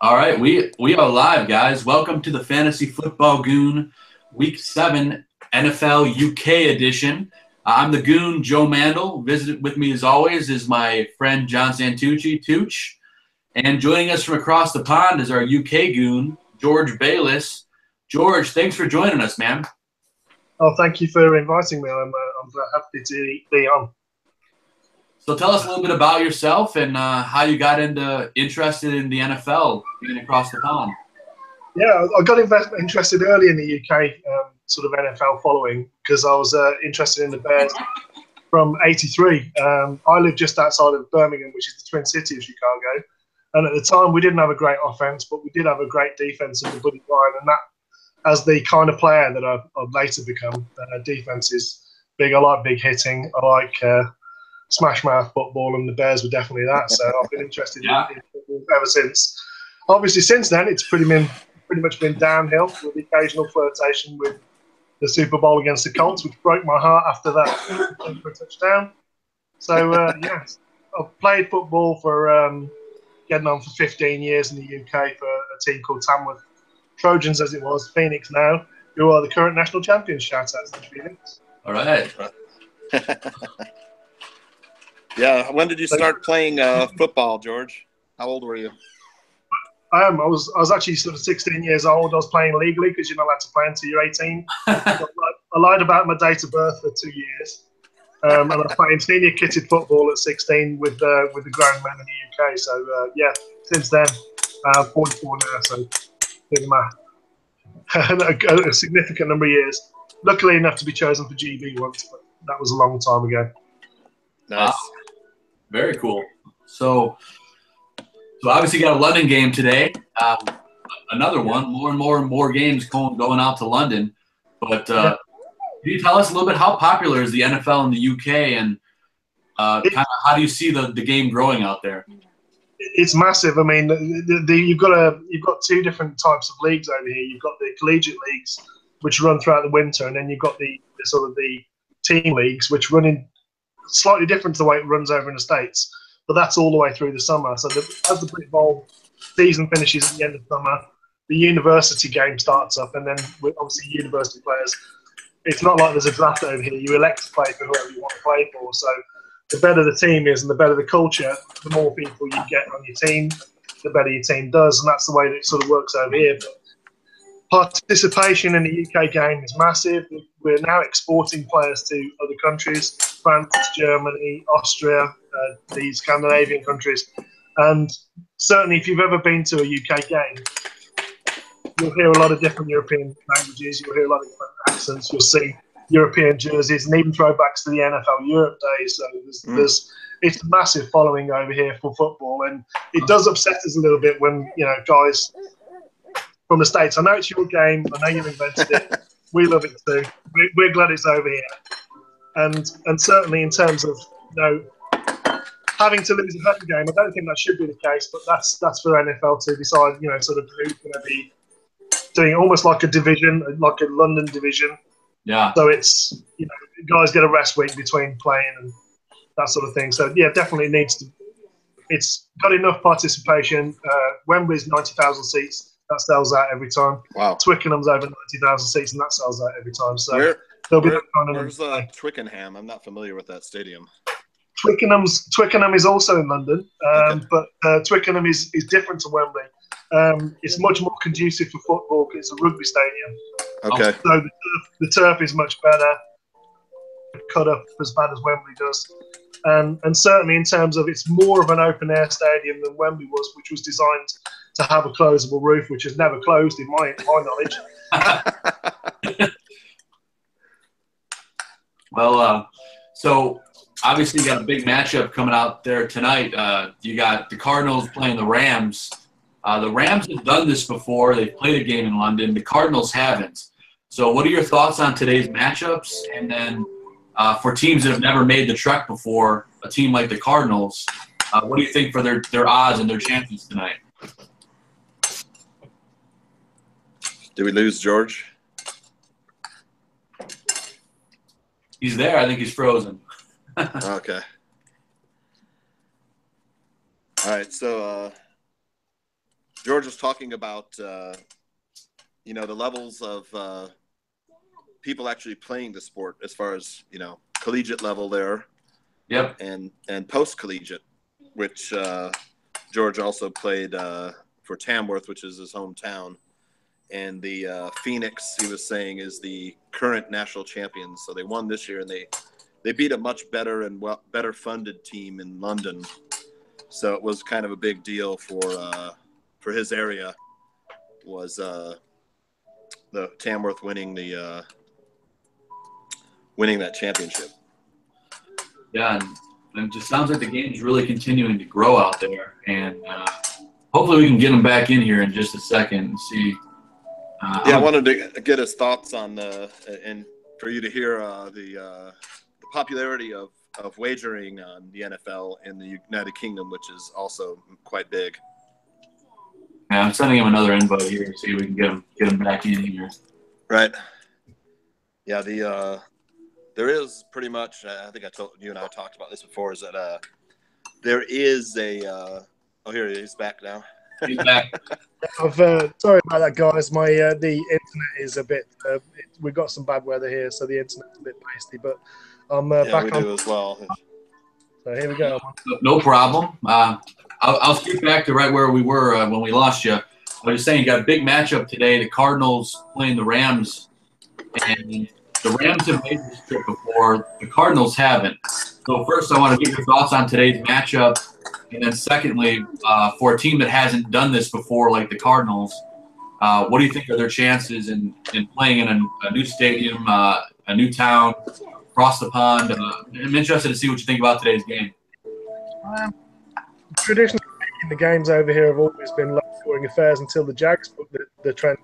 All right, we are live, guys. Welcome to the Fantasy Football Goon Week 7 NFL UK edition. I'm the Goon, Joe Mandel. Visit with me, as always, is my friend John Santucci, Tooch. And joining us from across the pond is our UK Goon, George Bayliss. George, thanks for joining us, man. Oh, thank you for inviting me. I'm happy to be on. So tell us a little bit about yourself and how you got interested in the NFL being across the pond. Yeah, I got interested early in the UK sort of NFL following because I was interested in the Bears from '83. I lived just outside of Birmingham, which is the twin city of Chicago. And at the time, we didn't have a great offense, but we did have a great defense under Buddy Ryan. And that, as the kind of player that I've later become, defense is big. I like big hitting. I like smash mouth football, and the Bears were definitely that. So I've been interested in football ever since. Obviously, since then, it's pretty much been downhill with the occasional flirtation with the Super Bowl against the Colts, which broke my heart after that for a touchdown. So, I've played football for getting on for 15 years in the UK for a team called Tamworth Trojans, as it was, Phoenix now, who are the current national champions. Shout out to Phoenix. All right. Yeah, when did you start playing football, George? How old were you? I was actually sort of 16 years old. I was playing legally because you're not allowed to play until you're 18. I lied about my date of birth for 2 years, and I was playing senior kitted football at 16 with the grown men in the UK. So since then, I'm 44 now, so do the math. a significant number of years. Luckily enough to be chosen for GB once, but that was a long time ago. Nice. Wow. Very cool. So obviously you got a London game today. Another one. More and more games going out to London. But can you tell us a little bit how popular is the NFL in the UK and kind of how do you see the game growing out there? It's massive. I mean, you've got two different types of leagues over here. You've got the collegiate leagues, which run throughout the winter, and then you've got the sort of the team leagues, which run in slightly different to the way it runs over in the States, but that's all the way through the summer. So as the Brit Bowl season finishes at the end of summer, the university game starts up, and then with obviously university players, it's not like there's a draft over here. You elect to play for whoever you want to play for. So the better the team is and the better the culture, the more people you get on your team, the better your team does, and that's the way that it sort of works over here. But participation in the UK game is massive. We're now exporting players to other countries, France, Germany, Austria, these Scandinavian countries. And certainly if you've ever been to a UK game, you'll hear a lot of different European languages, you'll hear a lot of different accents, you'll see European jerseys and even throwbacks to the NFL Europe days. So it's a massive following over here for football, and it does upset us a little bit when, guys from the States, I know it's your game, I know you invented it, we love it too. We're glad it's over here. And certainly in terms of having to lose a home game, I don't think that should be the case, but that's for NFL to decide, sort of who's going to be doing almost like a division, like a London division. Yeah. So it's, guys get a rest week between playing and that sort of thing. So yeah, definitely it's got enough participation. Wembley's 90,000 seats. That sells out every time. Wow. Twickenham's over 90,000 seats, and that sells out every time. So where's Twickenham? I'm not familiar with that stadium. Twickenham is also in London, but Twickenham is different to Wembley. It's much more conducive for football because it's a rugby stadium. Okay. So the turf is much better, cut up as bad as Wembley does. And certainly in terms of it's more of an open air stadium than Wembley was, which was designed to have a closable roof, which has never closed in my knowledge. Well, so obviously you got a big matchup coming out there tonight. You got the Cardinals playing the Rams. The Rams have done this before. They've played a game in London. The Cardinals haven't. So what are your thoughts on today's matchups? And then for teams that have never made the trek before, a team like the Cardinals, what do you think for their odds and their chances tonight? Did we lose George? He's there. I think he's frozen. Okay. All right. So George was talking about, you know, the levels of people actually playing the sport as far as, you know, collegiate level there. Yep. And post-collegiate, which George also played for Tamworth, which is his hometown. And the Phoenix, he was saying, is the current national champions. So they won this year, and they beat a much better and better funded team in London. So it was kind of a big deal for his area. Was the Tamworth winning that championship? Yeah, and it just sounds like the game's really continuing to grow out there, and hopefully we can get him back in here in just a second and see. I wanted to get his thoughts on and for you to hear the popularity of wagering on the NFL in the United Kingdom, which is also quite big. Yeah, I'm sending him another invite here to see if we can get him back in here. Right. Yeah, there is pretty much. I think I told you and I talked about this before. Is that there is a? Oh, here he is back now. He's back. Sorry about that, guys. My the internet is a bit. We've got some bad weather here, so the internet's a bit pasty. But I'm back we on. do as well. So here we go. No problem. I'll skip back to right where we were when we lost you. I was just saying, you got a big matchup today. The Cardinals playing the Rams, and the Rams have made this trip before. The Cardinals haven't. So first, I want to get your thoughts on today's matchup, and then secondly, for a team that hasn't done this before, like the Cardinals, what do you think are their chances in playing in a new stadium, a new town, across the pond? I'm interested to see what you think about today's game. Traditionally speaking, the games over here have always been low-scoring affairs until the Jags put the trend.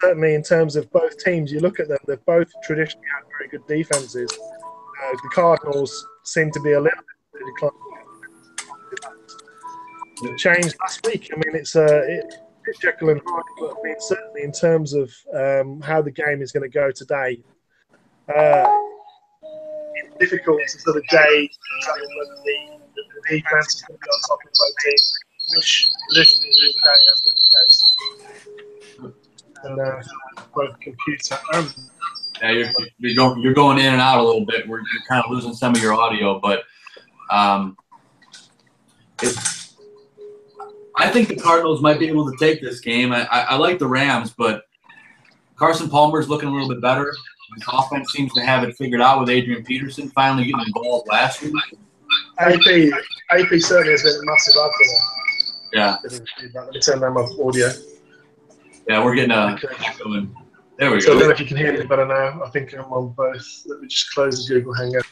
Certainly, in terms of both teams, you look at them; they've both traditionally had very good defenses. The Cardinals seem to be a little bit declining. It changed last week. I mean, it's Jekyll and Hyde, but I mean, certainly in terms of how the game is going to go today, it's difficult to sort of gauge whether the defense is going to be on top of both teams, which traditionally in the UK has been the case. And both computer and you're going in and out a little bit. You're kind of losing some of your audio, but I think the Cardinals might be able to take this game. I like the Rams, but Carson Palmer's looking a little bit better. His offense seems to have it figured out with Adrian Peterson finally getting involved last week. AP certainly has been a massive add for them. Yeah. Let me turn down my audio. Yeah, we're getting going. There we So I go. don't know if you can hear me better now. I think I'm on both. Let me just close the Google Hangout.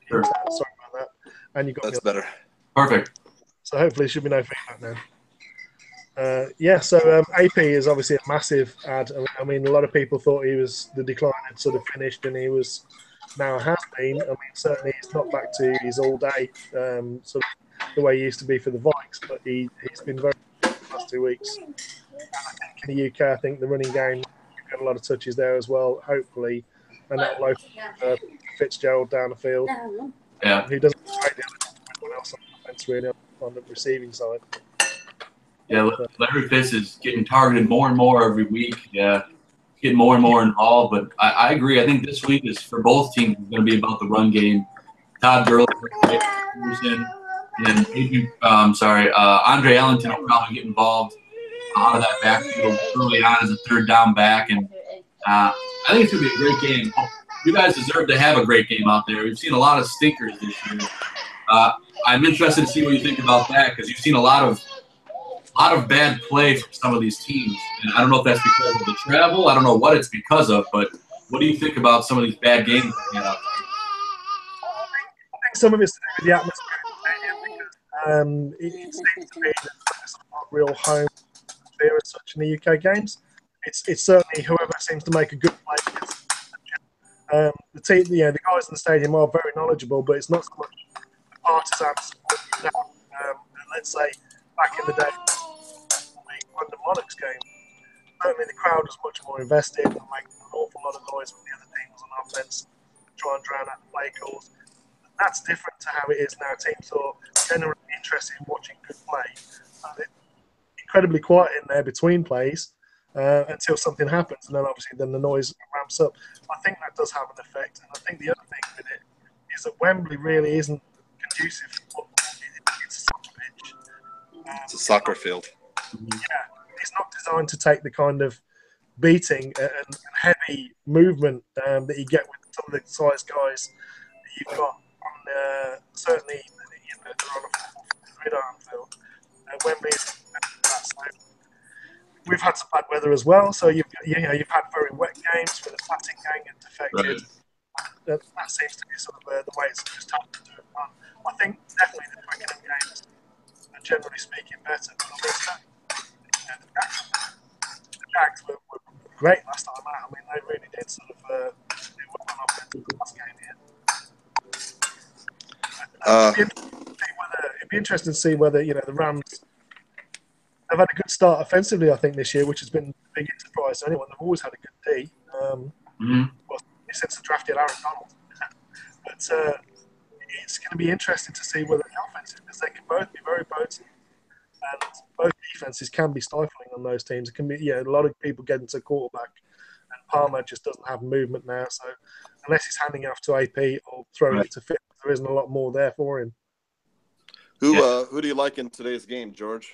Sure. Sorry about that. And you got That's better. Perfect. So hopefully there should be no feedback now. So AP is obviously a massive ad. I mean, a lot of people thought the decline had sort of finished, and he was now has been. I mean, certainly he's not back to his all-day sort of the way he used to be for the Vikes, but he's been very good the last 2 weeks. And I think in the UK, I think the running game got a lot of touches there as well, hopefully, and that will open Fitzgerald down the field. Yeah. Who doesn't have a great deal of everyone else on offense really on the receiving side. Yeah, Larry Fitz is getting targeted more and more every week. Yeah, getting more and more involved. But I agree. I think this week is for both teams going to be about the run game. Todd Gurley, and Andre Ellington will probably get involved out of that backfield early on as a third down back. And I think it's going to be a great game. You guys deserve to have a great game out there. We've seen a lot of stinkers this year. I'm interested to see what you think about that because you've seen a lot of bad play from some of these teams. And I don't know if that's because of the travel. I don't know what it's because of, but what do you think about some of these bad games that we had out there? I think some of it's to do with the atmosphere because it seems to be that there's not real home atmosphere as such in the UK games. It's certainly whoever seems to make a good play. The team, the guys in the stadium are very knowledgeable, but it's not so much partisans. Let's say back in the day, the London Monarchs game, certainly the crowd was much more invested and making an awful lot of noise when the other team was on offense, try and drown out the play calls. That's different to how it is now. Teams are generally interested in watching good play. incredibly quiet in there between plays until something happens, and then obviously then the noise ramps up. I think that does have an effect, and I think the other thing with it is that Wembley really isn't conducive for football. It's a soccer pitch. It's a soccer field. Yeah, it's not designed to take the kind of beating and heavy movement that you get with some of the size guys that you've got on certainly they're on a gridiron field. Wembley is that. So we've had some bad weather as well, so you've had very wet games where the platting gang gets affected. Right. That seems to be sort of the way it's just happened to have run. I think definitely the Twickenham games are generally speaking better. But the Jags were great last time out. I mean, they really did sort of do well on offense last game here. It'd be interesting to see whether the Rams have had a good start offensively. I think this year, which has been a big surprise to anyone. They've always had a good D. Well, since they drafted Aaron Donald, but it's going to be interesting to see whether the offense, because they can both be very potent, and both defenses can be stifling on those teams. It can be a lot of people getting to quarterback, and Palmer just doesn't have movement now. So unless he's handing it off to AP or throwing it to Fitz, there isn't a lot more there for him. Who do you like in today's game, George?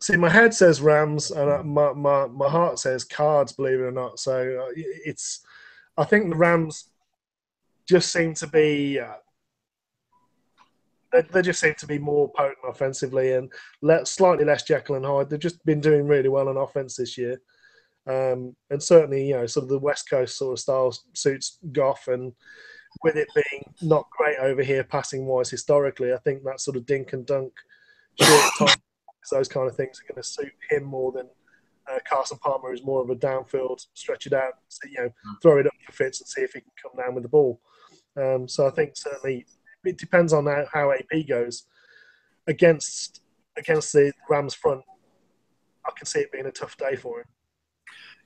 See, my head says Rams, and my heart says Cards. Believe it or not, so I think the Rams just seem to be. They just seem to be more potent offensively and slightly less Jekyll and Hyde. They've just been doing really well on offense this year, and certainly sort of the West Coast sort of style suits Goff, and with it being not great over here passing wise historically, I think that sort of dink and dunk short time. Those kind of things are going to suit him more than Carson Palmer, who's more of a downfield, stretch it out, throw it up for Fitz and see if he can come down with the ball. So I think certainly it depends on how AP goes against the Rams front. I can see it being a tough day for him.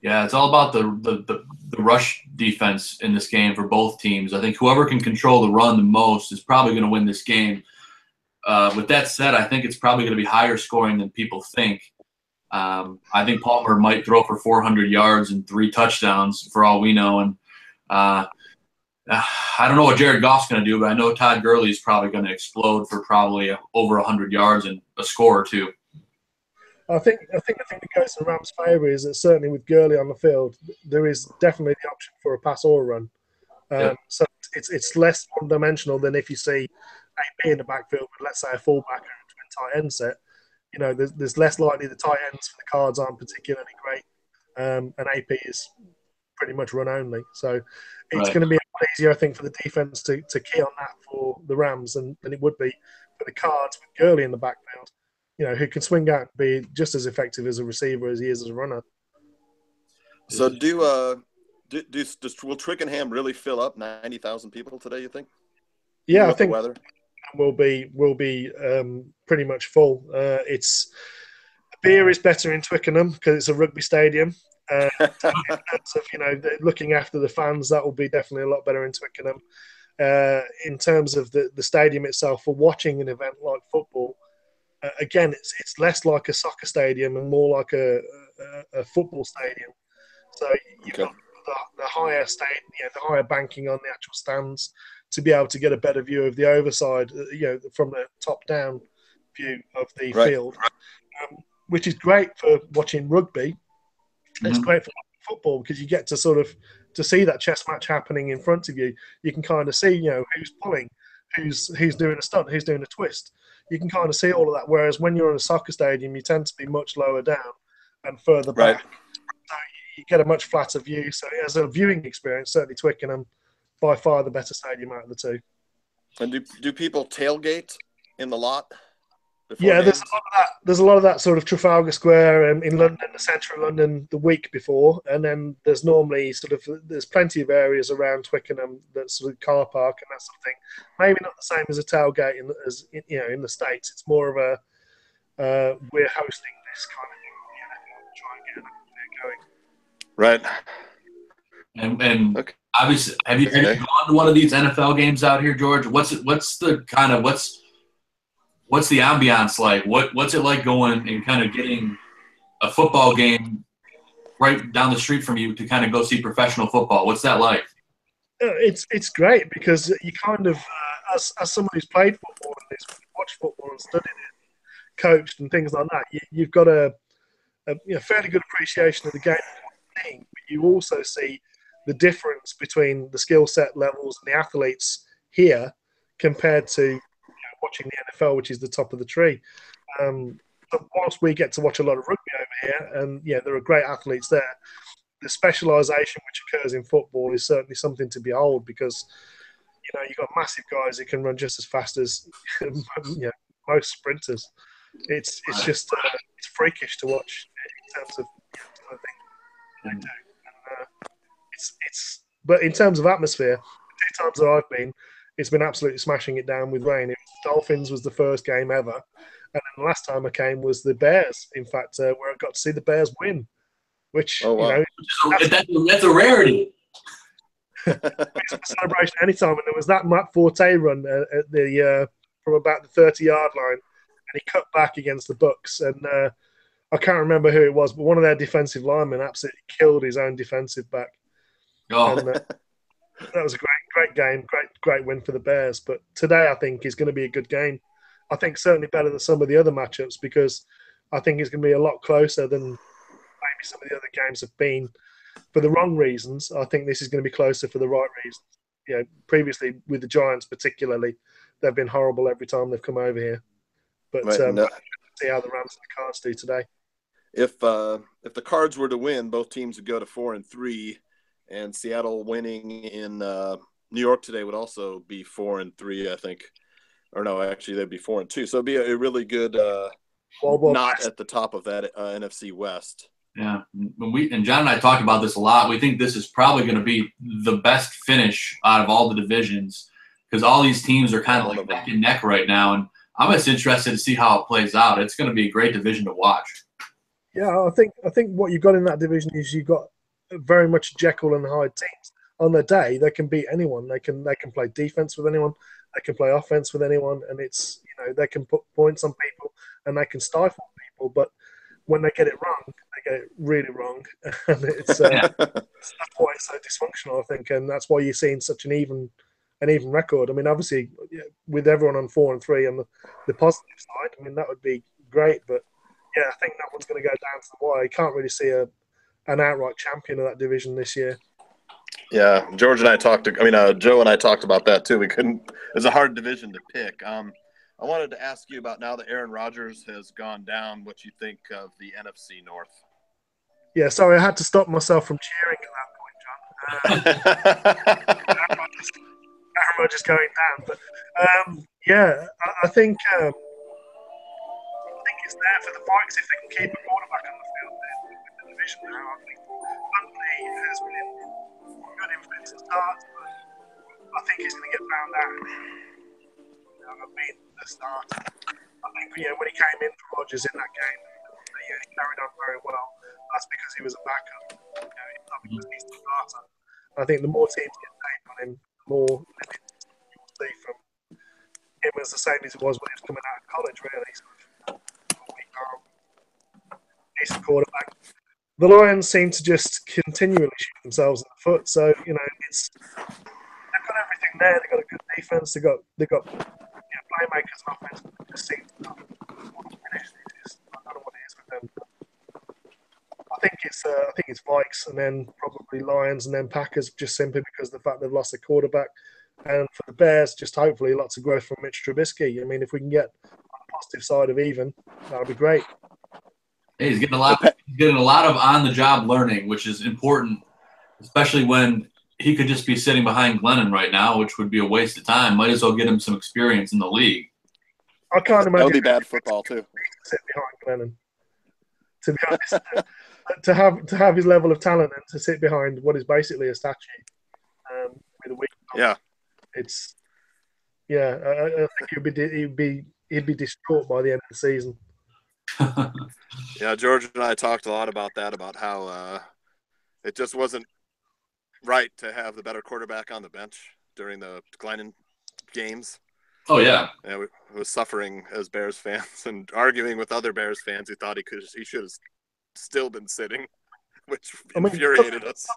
Yeah, it's all about the rush defense in this game for both teams. I think whoever can control the run the most is probably going to win this game. With that said, I think it's probably going to be higher scoring than people think. I think Palmer might throw for 400 yards and 3 touchdowns for all we know. And I don't know what Jared Goff's going to do, but I know Todd Gurley is probably going to explode for probably over 100 yards and a score or two. I think the thing that goes to the Rams' favour is that certainly with Gurley on the field, there is definitely the option for a pass or a run. So it's less one-dimensional than if you see AP in the backfield with, let's say, a fullback or a twin tight end set. There's less likely the tight ends for the Cards aren't particularly great, and AP is pretty much run only. So it's going to be a lot easier, I think, for the defense to key on that for the Rams than it would be for the Cards with Gurley in the backfield, who can swing out and be just as effective as a receiver as he is as a runner. So will Twickenham really fill up 90,000 people today, you think? Yeah, I think the weather will be pretty much full. The beer is better in Twickenham because it's a rugby stadium. In terms of looking after the fans, that will be definitely a lot better in Twickenham. In terms of the stadium itself, for watching an event like football, again, it's less like a soccer stadium and more like a football stadium. So you've got the higher the higher banking on the actual stands to be able to get a better view of the overside, from the top-down view of the field, which is great for watching rugby. Mm-hmm. It's great for football because you get to sort of to see that chess match happening in front of you. You can kind of see, who's pulling, who's doing a stunt, who's doing a twist. You can kind of see all of that. Whereas when you're in a soccer stadium, you tend to be much lower down and further back. So you get a much flatter view. So as a viewing experience, certainly Twickenham, by far the better stadium out of the two. And do people tailgate in the lot? Yeah, there's a lot of that. There's a lot of that sort of Trafalgar Square in London, the centre of London, the week before, and then there's normally there's plenty of areas around Twickenham that's sort of car park and that sort of thing. Maybe not the same as a tailgate in the States. It's more of a we're hosting this kind of thing, try and get an atmosphere Right. going. And obviously, have you gone to one of these NFL games out here, George? What's what's the ambiance like? What's it like going and kind of getting a football game right down the street from you to kind of go see professional football? What's that like? It's great because you kind of, as someone who's played football and has watched football and studied it, coached and things like that, you've got a fairly good appreciation of the game. But you also see the difference between the skill set levels and the athletes here compared to watching the NFL, which is the top of the tree. But whilst we get to watch a lot of rugby over here, and there are great athletes there, the specialisation which occurs in football is certainly something to behold because you've got massive guys who can run just as fast as most sprinters. It's just it's freakish to watch in terms of the thing they do. And, but in terms of atmosphere, the 2 times that I've been, it's been absolutely smashing it down with rain. Dolphins was the first game ever, and then the last time I came was the Bears. In fact, where I got to see the Bears win, which that's a rarity. It's a celebration anytime. And there was that Matt Forte run at the from about the 30-yard line, and he cut back against the Bucks. And I can't remember who it was, but one of their defensive linemen absolutely killed his own defensive back. Oh. And, that was a great game, great win for the Bears. But today, I think, is going to be a good game. I think certainly better than some of the other matchups because I think it's going to be a lot closer than maybe some of the other games have been. For the wrong reasons, I think this is going to be closer for the right reasons. Previously with the Giants particularly, they've been horrible every time they've come over here. But see how the Rams and the Cards do today. If the Cards were to win, both teams would go to 4-3. And Seattle winning in New York today would also be 4-3, I think. Or no, actually, they'd be 4-2. So it'd be a really good not at the top of that NFC West. Yeah, and John and I talked about this a lot. We think this is probably going to be the best finish out of all the divisions because all these teams are kind of like neck and neck right now. And I'm just interested to see how it plays out. It's going to be a great division to watch. Yeah, I think what you've got in that division is you've got very much Jekyll and Hyde teams. On their day, they can beat anyone. They can play defense with anyone. They can play offense with anyone, and it's they can put points on people and they can stifle people. But when they get it wrong, they get it really wrong, and it's that's why it's so dysfunctional. I think, and that's why you're seeing such an even record. I mean, obviously, with everyone on 4-3 on the positive side, I mean that would be great. But yeah, I think that one's going to go down to the wire. You can't really see an outright champion of that division this year. Yeah, Joe and I talked about that too. It's a hard division to pick. I wanted to ask you about now that Aaron Rodgers has gone down, what you think of the NFC North. Yeah, sorry, I had to stop myself from cheering at that point, John. Aaron Rodgers going down. But I think it's there for the Vikes if they can keep a quarterback on the field with the division now. I think Huntley has been good in fits and starts, but I think he's going to get found out. The start. I think when he came in for Rodgers in that game, he carried on very well. That's because he was a backup. Not because he's the starter. I think the more teams get tape on him, the more you'll see from him as the same as it was when he was coming out of college, really. Decent quarterback. The Lions seem to just continually shoot themselves in the foot. So they've got everything there. They've got a good defense. They've got playmakers and offense. But just seem to not finish. I don't know what it is with them. I think it's Vikes and then probably Lions and then Packers just simply because of the fact they've lost their quarterback. And for the Bears, just hopefully lots of growth from Mitch Trubisky. I mean, if we can get on the positive side of even, that would be great. Hey, he's getting a lot of on-the-job learning, which is important, especially when he could just be sitting behind Glennon right now, which would be a waste of time. Might as well get him some experience in the league. I can't imagine that would be bad football too. Sit behind Glennon. To be honest, to have his level of talent and to sit behind what is basically a statue with a weak. Yeah, it's I think he'd be distraught by the end of the season. Yeah, George and I talked a lot about that, about how it just wasn't right to have the better quarterback on the bench during the Glennon games. Oh, yeah. Yeah, was suffering as Bears fans and arguing with other Bears fans who thought he should have still been sitting, which infuriated us.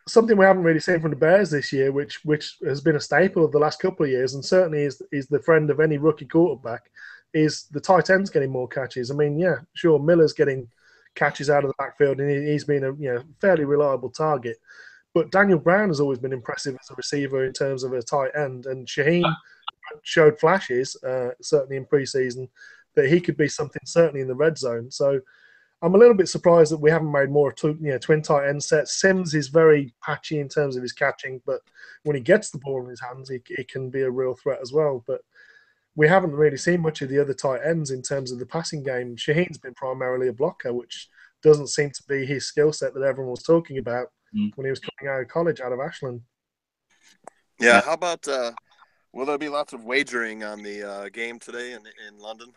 Something we haven't really seen from the Bears this year, which has been a staple of the last couple of years, and certainly is the friend of any rookie quarterback, is the tight ends getting more catches. I mean, yeah, sure, Miller's getting catches out of the backfield, and he's been a fairly reliable target. But Daniel Brown has always been impressive as a receiver in terms of a tight end, and Shaheen showed flashes, certainly in preseason, that he could be something certainly in the red zone. So I'm a little bit surprised that we haven't made more twin tight end sets. Sims is very patchy in terms of his catching, but when he gets the ball in his hands, he can be a real threat as well. But we haven't really seen much of the other tight ends in terms of the passing game. Shaheen's been primarily a blocker, which doesn't seem to be his skill set that everyone was talking about when he was coming out of college, out of Ashland. Yeah, how about will there be lots of wagering on the game today in London?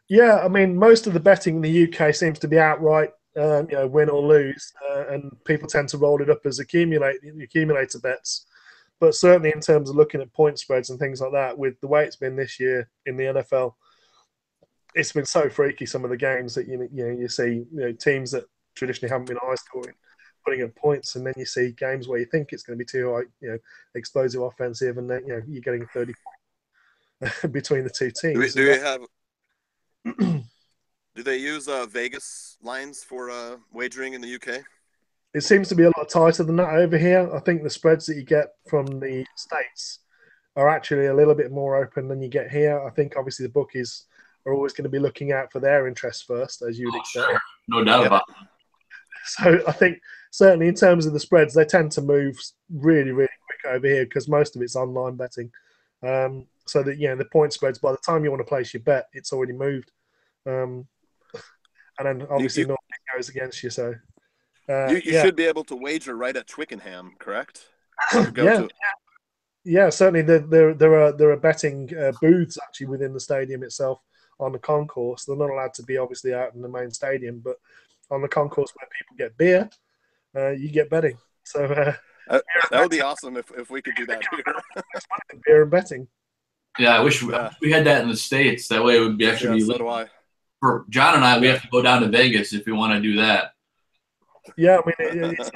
Yeah, I mean, most of the betting in the UK seems to be outright, win or lose, and people tend to roll it up as accumulator bets. But certainly in terms of looking at point spreads and things like that, with the way it's been this year in the NFL, it's been so freaky. Some of the games that you see teams that traditionally haven't been high scoring putting up points, and then you see games where you think it's going to be too high, explosive offensive, and then you're getting 30 points between the two teams. Do they use Vegas lines for wagering in the UK? It seems to be a lot tighter than that over here. I think the spreads that you get from the States are actually a little bit more open than you get here. I think obviously the bookies are always going to be looking out for their interests first, as you would expect. Sure. No doubt about it. So I think certainly in terms of the spreads, they tend to move really, really quick over here because most of it's online betting. So that the point spreads, by the time you want to place your bet, it's already moved. And then obviously normally it goes against you. So you should be able to wager right at Twickenham, correct? Yeah, certainly there are betting booths actually within the stadium itself on the concourse. They're not allowed to be obviously out in the main stadium, but on the concourse where people get beer, you get betting. So that would be awesome if we could do that here. Beer and betting. Yeah, I wish we had that in the States. That way it would be actually so do I. For John and I, we have to go down to Vegas if we want to do that. Yeah, I mean, it's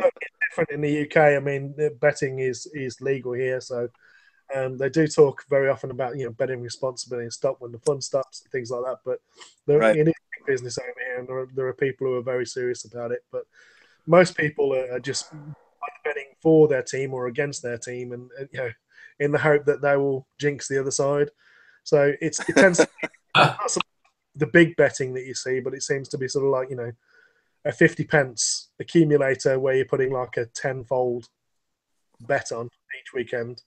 different in the UK. I mean, betting is legal here, so they do talk very often about betting responsibly and stop when the fun stops and things like that. But it is big business over here, and there are people who are very serious about it. But most people are just betting for their team or against their team, and in the hope that they will jinx the other side. So it tends to be not the big betting that you see, but it seems to be sort of like a 50p accumulator where you're putting like a 10-fold bet on each weekend,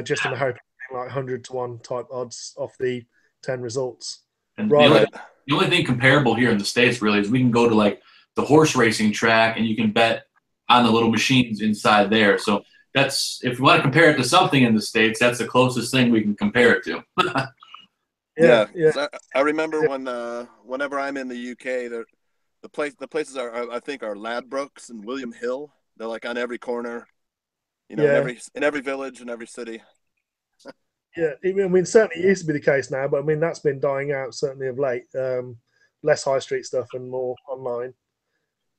just in the hope of getting like 100-to-1 type odds off the 10 results. And the only thing comparable here in the States really is we can go to like the horse racing track and you can bet on the little machines inside there. So that's, if you want to compare it to something in the States, that's the closest thing we can compare it to. Yeah. I remember whenever I'm in the UK, the places I think are Ladbrokes and William Hill. They're like on every corner, in every village and every city. Yeah, I mean, certainly it used to be the case now, but I mean that's been dying out certainly of late. Less high street stuff and more online.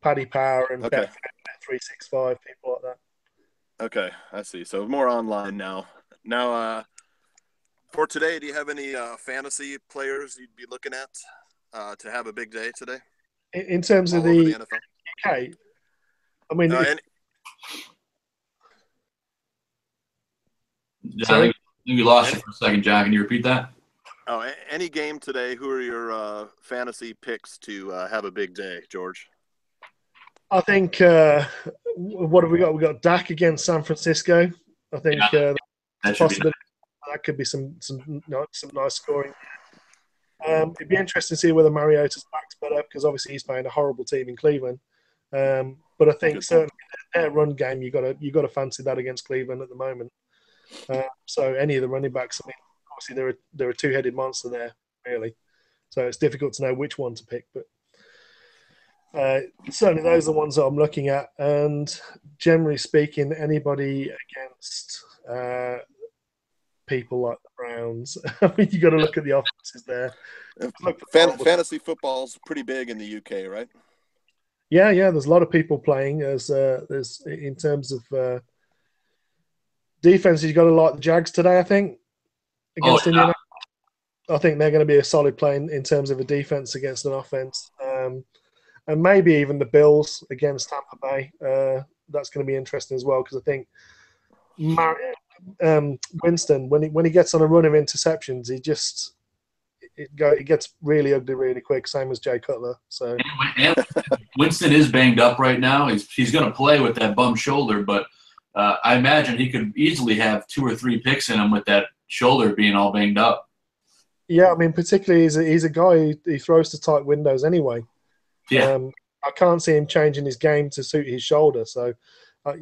Paddy Power and Bet365, people like that. Okay, I see. So more online now. Now, for today, do you have any fantasy players you'd be looking at to have a big day today? In terms of the NFL? UK, I mean, I think we lost you for a second, John. Can you repeat that? Oh, any game today, who are your fantasy picks to have a big day, George? I think, what have we got? We got Dak against San Francisco. I think that could be some nice scoring. It'd be interesting to see whether Mariota's back's better because obviously he's playing a horrible team in Cleveland. But I think certainly their run game, you got to fancy that against Cleveland at the moment. So any of the running backs, I mean, obviously they're a two-headed monster there, really. So it's difficult to know which one to pick, but certainly those are the ones that I'm looking at. And generally speaking, anybody against people like the Browns. I mean, you got to look at the offenses there. Fantasy football's pretty big in the UK, right? Yeah. There's a lot of people playing. There's in terms of defense, you got to like the Jags today. I think against Indiana. I think they're going to be a solid play in terms of a defense against an offense, and maybe even the Bills against Tampa Bay. That's going to be interesting as well because I think Winston, when he gets on a run of interceptions, it gets really ugly really quick. Same as Jay Cutler. So and Winston is banged up right now. He's going to play with that bum shoulder, but I imagine he could easily have 2 or 3 picks in him with that shoulder being all banged up. Yeah, I mean, particularly he's a guy who throws to tight windows anyway. Yeah. I can't see him changing his game to suit his shoulder. So, I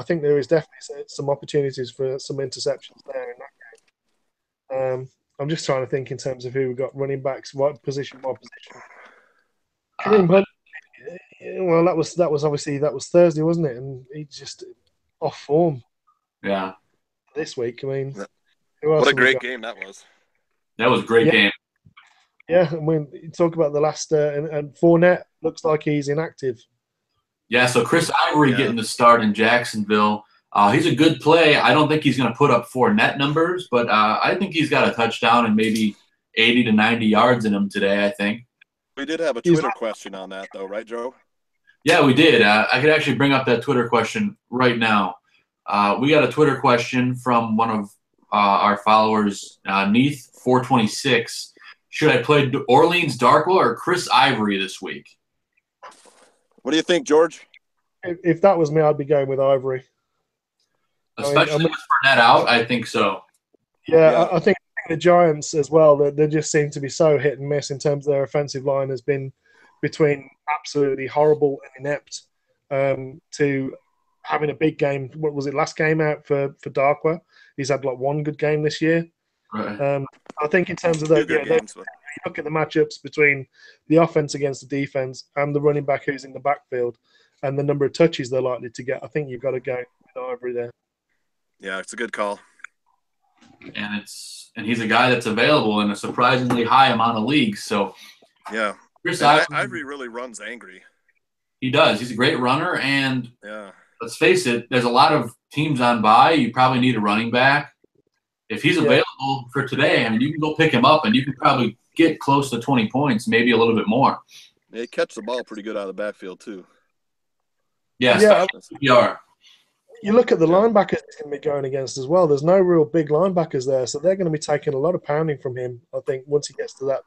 think there is definitely some opportunities for some interceptions there in that game. I'm just trying to think in terms of who we've got running backs, what position, what position. Kareem Hunt, well, that was obviously Thursday, wasn't it? And he's just off form. Yeah. This week, I mean, what a great game that was. That was a great game. Yeah, I mean, you talk about the last, and Fournette looks like he's inactive. Yeah, so Chris Ivory getting the start in Jacksonville. He's a good play. I don't think he's going to put up 4 net numbers, but I think he's got a touchdown and maybe 80 to 90 yards in him today, I think. We did have a Twitter question on that, though, right, Joe? Yeah, we did. I could actually bring up that Twitter question right now. We got a Twitter question from one of our followers, Neath426. Should I play Orleans Darkwa or Chris Ivory this week? What do you think, George? If that was me, I'd be going with Ivory. Especially with Fournette out, I think so. Yeah. I think the Giants as well, they just seem to be so hit and miss in terms of their offensive line has been between absolutely horrible and inept to having a big game. What was it, last game out for Darkwa? He's had like 1 good game this year. Right. I think in terms of you look at the matchups between the offense against the defense and the running back who's in the backfield and the number of touches they're likely to get, I think you've got to go with Ivory there. Yeah, it's a good call. And he's a guy that's available in a surprisingly high amount of leagues. So yeah, Ivory really runs angry. He does. He's a great runner, and let's face it, there's a lot of teams on bye. You probably need a running back. If he's available for today, I mean, you can go pick him up, and you can probably get close to 20 points, maybe a little bit more. Yeah, he catches the ball pretty good out of the backfield too. Yeah, CPR. You look at the linebackers he's going to be going against as well. There's no real big linebackers there, so they're going to be taking a lot of pounding from him. I think once he gets to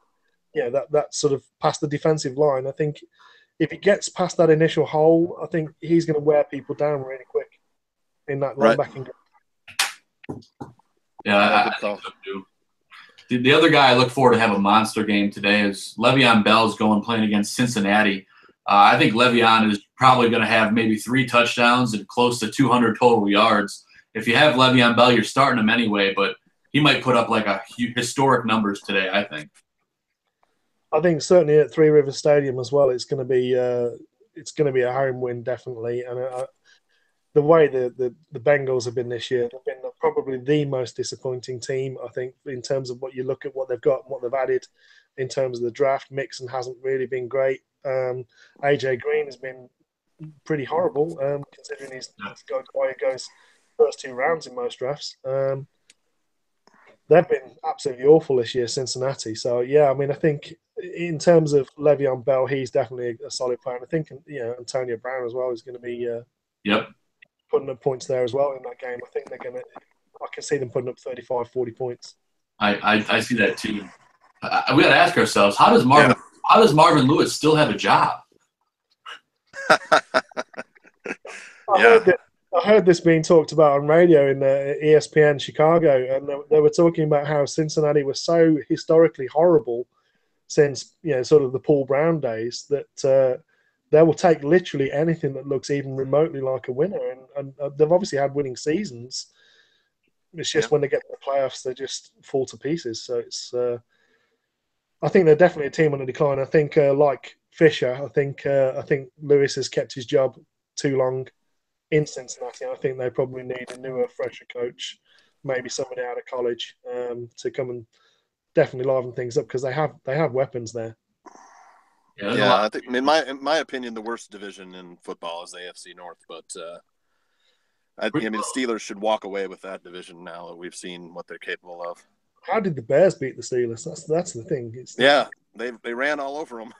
that sort of past the defensive line, I think if he gets past that initial hole, I think he's going to wear people down really quick in that linebacking game. Yeah, I think so too. The other guy I look forward to have a monster game today is Le'Veon Bell's playing against Cincinnati. I think Le'Veon is probably going to have maybe 3 touchdowns and close to 200 total yards. If you have Le'Veon Bell, you're starting him anyway, but he might put up like a historic numbers today, I think. I think certainly at Three Rivers Stadium as well, it's going to be a home win definitely. And the way the Bengals have been this year, they've been probably the most disappointing team, I think, in terms of what you look at what they've got and what they've added in terms of the draft. Mixon hasn't really been great. AJ Green has been pretty horrible, considering he's a guy who goes first 2 rounds in most drafts. They've been absolutely awful this year, Cincinnati. So, yeah, I mean, I think in terms of Le'Veon Bell, he's definitely a solid player. And I think, Antonio Brown as well is going to be putting up points there as well in that game. I think they're going to – I can see them putting up 35, 40 points. I see that too. We got to ask ourselves, how does Marvin Lewis still have a job? I heard this being talked about on radio in ESPN Chicago, and they were talking about how Cincinnati was so historically horrible since sort of the Paul Brown days that they will take literally anything that looks even remotely like a winner, and they've obviously had winning seasons. It's just when they get to the playoffs, they just fall to pieces. So it's. I think they're definitely a team on a decline. I think, like Fisher, I think Lewis has kept his job too long in Cincinnati. I think they probably need a newer, fresher coach maybe somebody out of college to come and definitely liven things up because they have weapons there. Yeah, I think in my opinion, the worst division in football is the AFC North, but I mean the Steelers should walk away with that division now that we've seen what they're capable of. How did the Bears beat the Steelers? That's the thing. They ran all over them.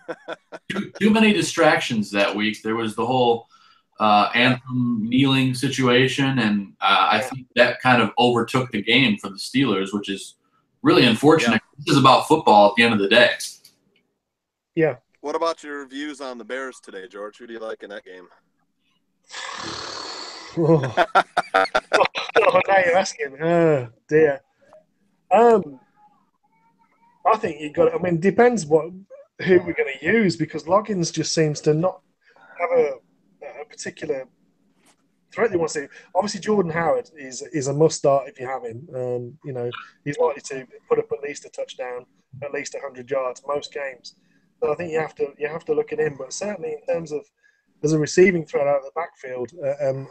Too many distractions that week. There was the whole anthem kneeling situation, and I think that kind of overtook the game for the Steelers, which is really unfortunate. Yeah. This is about football at the end of the day. Yeah. What about your views on the Bears today, George? Who do you like in that game? Oh, now you're asking. Oh, dear. I think you got. I mean, depends who we're going to use because Loggins just seems to not have a particular threat they want to see. Obviously, Jordan Howard is a must start if you have him. You know, he's likely to put up at least a touchdown, at least 100 yards most games. So I think you have to look at him. But certainly in terms of as a receiving threat out of the backfield and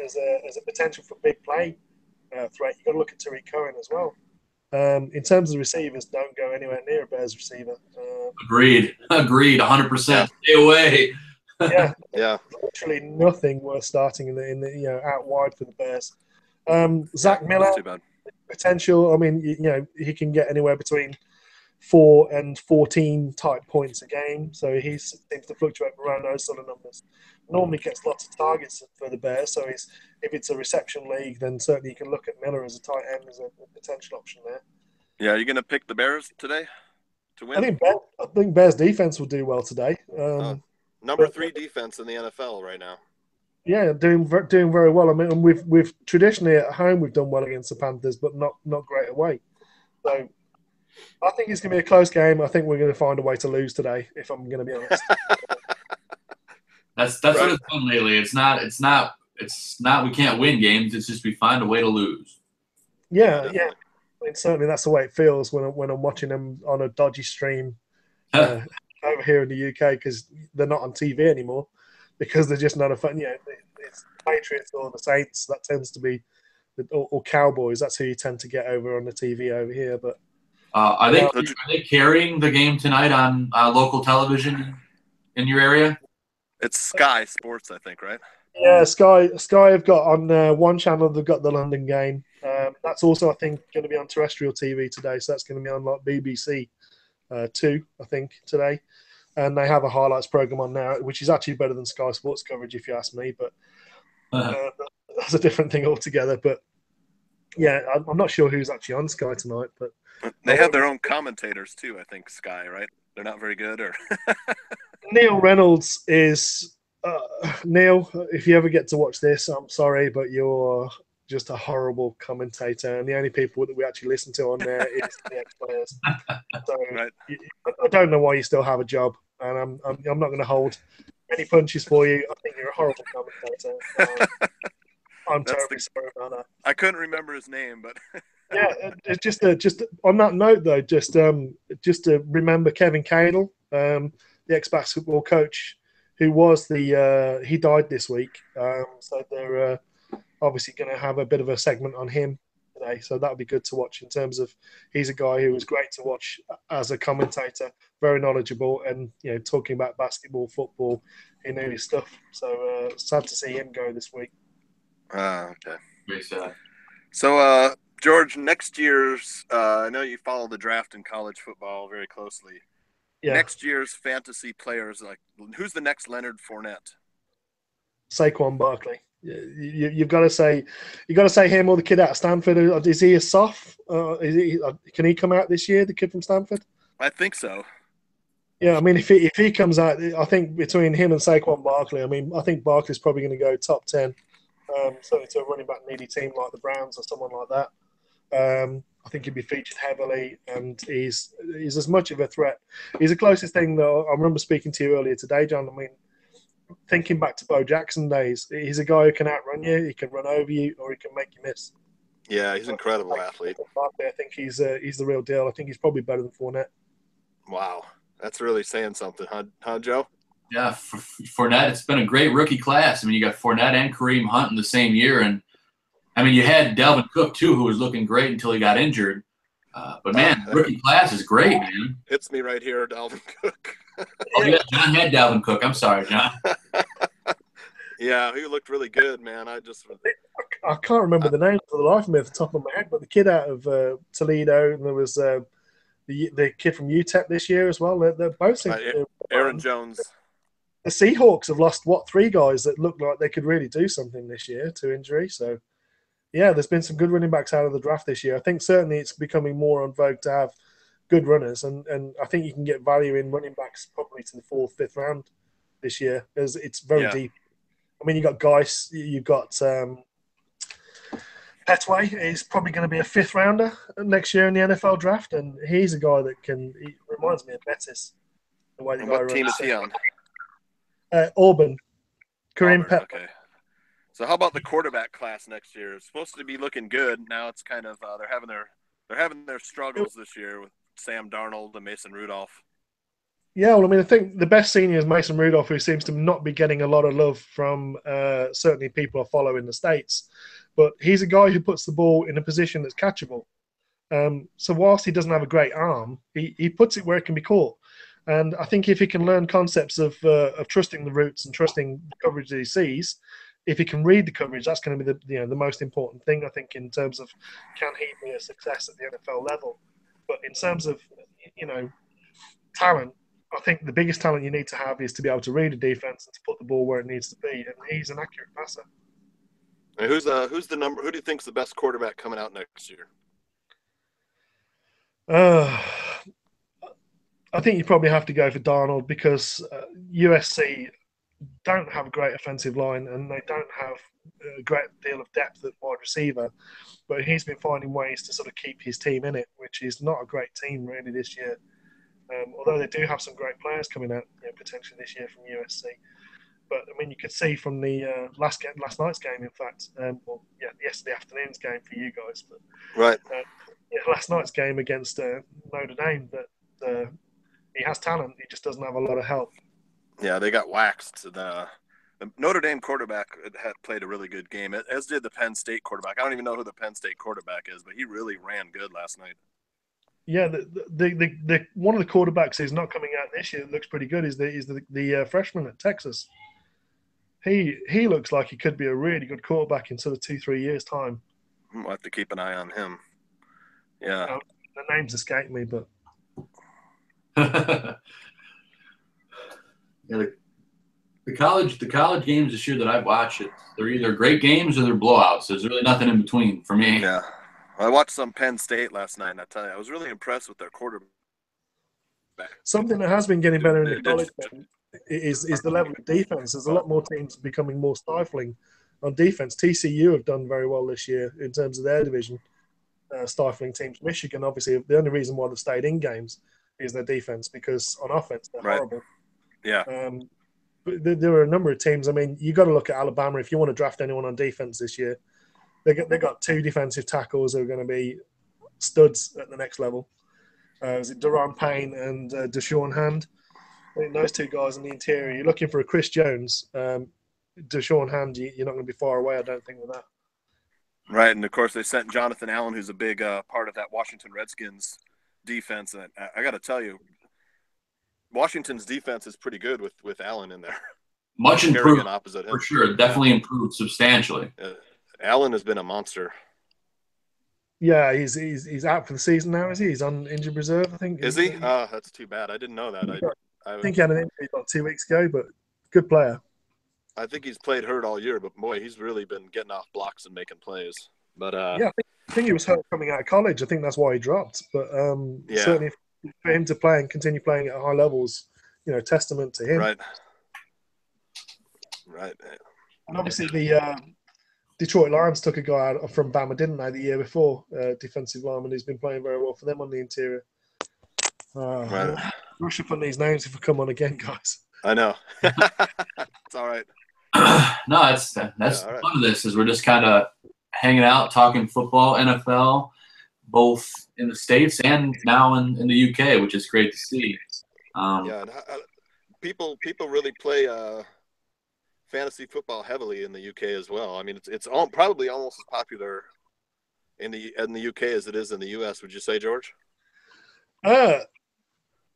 as a potential for big play threat, you've got to look at Tariq Cohen as well. In terms of receivers, don't go anywhere near a Bears receiver. Agreed, 100%. Stay away. Yeah. Literally nothing worth starting in the out wide for the Bears. Zach Miller, potential. I mean, he can get anywhere between 4 and 14 type points a game, so he seems to fluctuate around those sort of numbers. Normally gets lots of targets for the Bears, so if it's a reception league, then certainly you can look at Miller as a tight end as a potential option there. Yeah, are you going to pick the Bears today to win? I think Bears defense will do well today. Number 3 defense in the NFL right now. Yeah, doing very well. I mean, we've traditionally at home we've done well against the Panthers, but not great away. So I think it's going to be a close game. I think we're going to find a way to lose today, if I'm going to be honest. That's right. What it's done lately. It's not. We can't win games. It's just we find a way to lose. Yeah. I mean, certainly that's the way it feels when I'm watching them on a dodgy stream over here in the UK because they're not on TV anymore because they're just not a fun. It's Patriots or the Saints that tends to be, or Cowboys. That's who you tend to get over on the TV over here. But are they carrying the game tonight on local television in your area? It's Sky Sports, I think, right? Yeah, Sky have got on one channel. They've got the London game. That's also, I think, going to be on terrestrial TV today. So that's going to be on like BBC 2, I think, today. And they have a highlights program on now, which is actually better than Sky Sports coverage, if you ask me. But that's a different thing altogether. But yeah, I'm not sure who's actually on Sky tonight. But they have their own commentators too. I think Sky, right? They're not very good, or Neil Reynolds is Neil. If you ever get to watch this, I'm sorry, but you're just a horrible commentator, and the only people that we actually listen to on there is the ex-players. So right. I don't know why you still have a job, and I'm not going to hold any punches for you. I think you're a horrible commentator. I'm terribly sorry about that. I couldn't remember his name, but yeah, just on that note though, just to remember Kevin Cadle, the ex-basketball coach, who was he died this week. So they're obviously going to have a bit of a segment on him today. So that'll be good to watch in terms of he's a guy who was great to watch as a commentator, very knowledgeable, and talking about basketball, football, he knew his stuff. So sad to see him go this week. Okay. Very sad. So, George, next year's I know you follow the draft in college football very closely. Yeah. Next year's fantasy players, like who's the next Leonard Fournette? Saquon Barkley. You've got to say him or the kid out of Stanford. Is he a soph? Can he come out this year? The kid from Stanford? I think so. Yeah, I mean, if he comes out, I think between him and Saquon Barkley, I think Barkley's probably going to go top 10. Certainly to a running back needy team like the Browns or someone like that. I think he'd be featured heavily, and he's as much of a threat. He's the closest thing that I remember speaking to you earlier today, John. I mean, thinking back to Bo Jackson days, he's a guy who can outrun you, he can run over you, or he can make you miss. Yeah, he's an incredible athlete. I think he's the real deal. I think he's probably better than Fournette. Wow, that's really saying something, huh, Joe? Yeah, for Fournette, it's been a great rookie class. I mean, you got Fournette and Kareem Hunt in the same year, and I mean, you had Dalvin Cook too, who was looking great until he got injured. But man, rookie class is great, man. Hits me right here, Dalvin Cook. Oh yeah, John had Dalvin Cook. I'm sorry, John. Yeah, he looked really good, man. I can't remember the name for the life of me off the top of my head, but the kid out of Toledo, and there was the kid from UTEP this year as well. They're both Aaron Jones. The Seahawks have lost 3 guys that look like they could really do something this year to injury. So yeah, there's been some good running backs out of the draft this year. I think certainly it's becoming more on vogue to have good runners, and I think you can get value in running backs probably to the 4th, 5th round this year, as it's very deep. I mean, you got Geis, you've got Petway is probably going to be a 5th rounder next year in the NFL draft, and he's a guy that he reminds me of Bettis. The way the guy what team is he on? Auburn. Kareem Petway. Okay. So how about the quarterback class next year? It's supposed to be looking good. Now it's kind of they're having their struggles this year with Sam Darnold and Mason Rudolph. Yeah, well, I mean, I think the best senior is Mason Rudolph, who seems to not be getting a lot of love from certainly people I follow in the States. But he's a guy who puts the ball in a position that's catchable. So whilst he doesn't have a great arm, he puts it where it can be caught. And I think if he can learn concepts of trusting the routes and trusting the coverage that he sees, if he can read the coverage, that's going to be the most important thing, I think, in terms of can he be a success at the NFL level. But in terms of, talent, I think the biggest talent you need to have is to be able to read a defense and to put the ball where it needs to be. And he's an accurate passer. And who's the number? Who do you think's the best quarterback coming out next year? I think you probably have to go for Darnold because USC don't have a great offensive line and they don't have a great deal of depth at wide receiver. But he's been finding ways to sort of keep his team in it, which is not a great team really this year. Although they do have some great players coming out potentially this year from USC. But I mean, you could see from the last night's game, in fact, yesterday afternoon's game for you guys. But right, last night's game against Notre Dame, that he has talent, he just doesn't have a lot of help. Yeah, they got waxed. The Notre Dame quarterback had played a really good game, as did the Penn State quarterback. I don't even know who the Penn State quarterback is, but he really ran good last night. Yeah, the one of the quarterbacks who's not coming out this year that looks pretty good is the freshman at Texas. He looks like he could be a really good quarterback in sort of 2-3 years' time. We'll have to keep an eye on him. Yeah, the names escape me, but the college games this year that I've watched, they're either great games or they're blowouts. There's really nothing in between for me. Yeah. I watched some Penn State last night, and I tell you, I was really impressed with their quarterback. Something that has been getting better in the college is the level of defense. There's a lot more teams becoming more stifling on defense. TCU have done very well this year in terms of their division, stifling teams. Michigan, obviously, the only reason why they've stayed in games is their defense, because on offense they're horrible. Yeah. But there are a number of teams. I mean, you got to look at Alabama if you want to draft anyone on defense this year. They got 2 defensive tackles who are going to be studs at the next level. Is it Deron Payne and Deshaun Hand? I think those 2 guys in the interior. You're looking for a Chris Jones. Deshaun Hand, you're not going to be far away, I don't think, with that. Right, and of course they sent Jonathan Allen, who's a big part of that Washington Redskins defense. And I got to tell you, Washington's defense is pretty good with Allen in there. Much improved, opposite him. For sure. Definitely improved substantially. Allen has been a monster. Yeah, he's out for the season now, is he? He's on injured reserve, I think. Is he? Oh, that's too bad. I didn't know that. I think he had an injury about 2 weeks ago, but good player. I think he's played hurt all year, but boy, he's really been getting off blocks and making plays. But I think he was hurt coming out of college. I think that's why he dropped. But certainly for him to play and continue playing at high levels, testament to him. Right. And obviously the Detroit Lions took a guy out from Bama, didn't they, the year before, defensive lineman who's been playing very well for them on the interior. Right. Rush up on these names if we come on again, guys. I know. It's all right. No, that's the fun of this, is we're just kind of hanging out, talking football, NFL, both in the States and now in the UK, which is great to see. People really play fantasy football heavily in the UK as well. I mean, it's all, probably almost as popular in the UK as it is in the US. Would you say, George?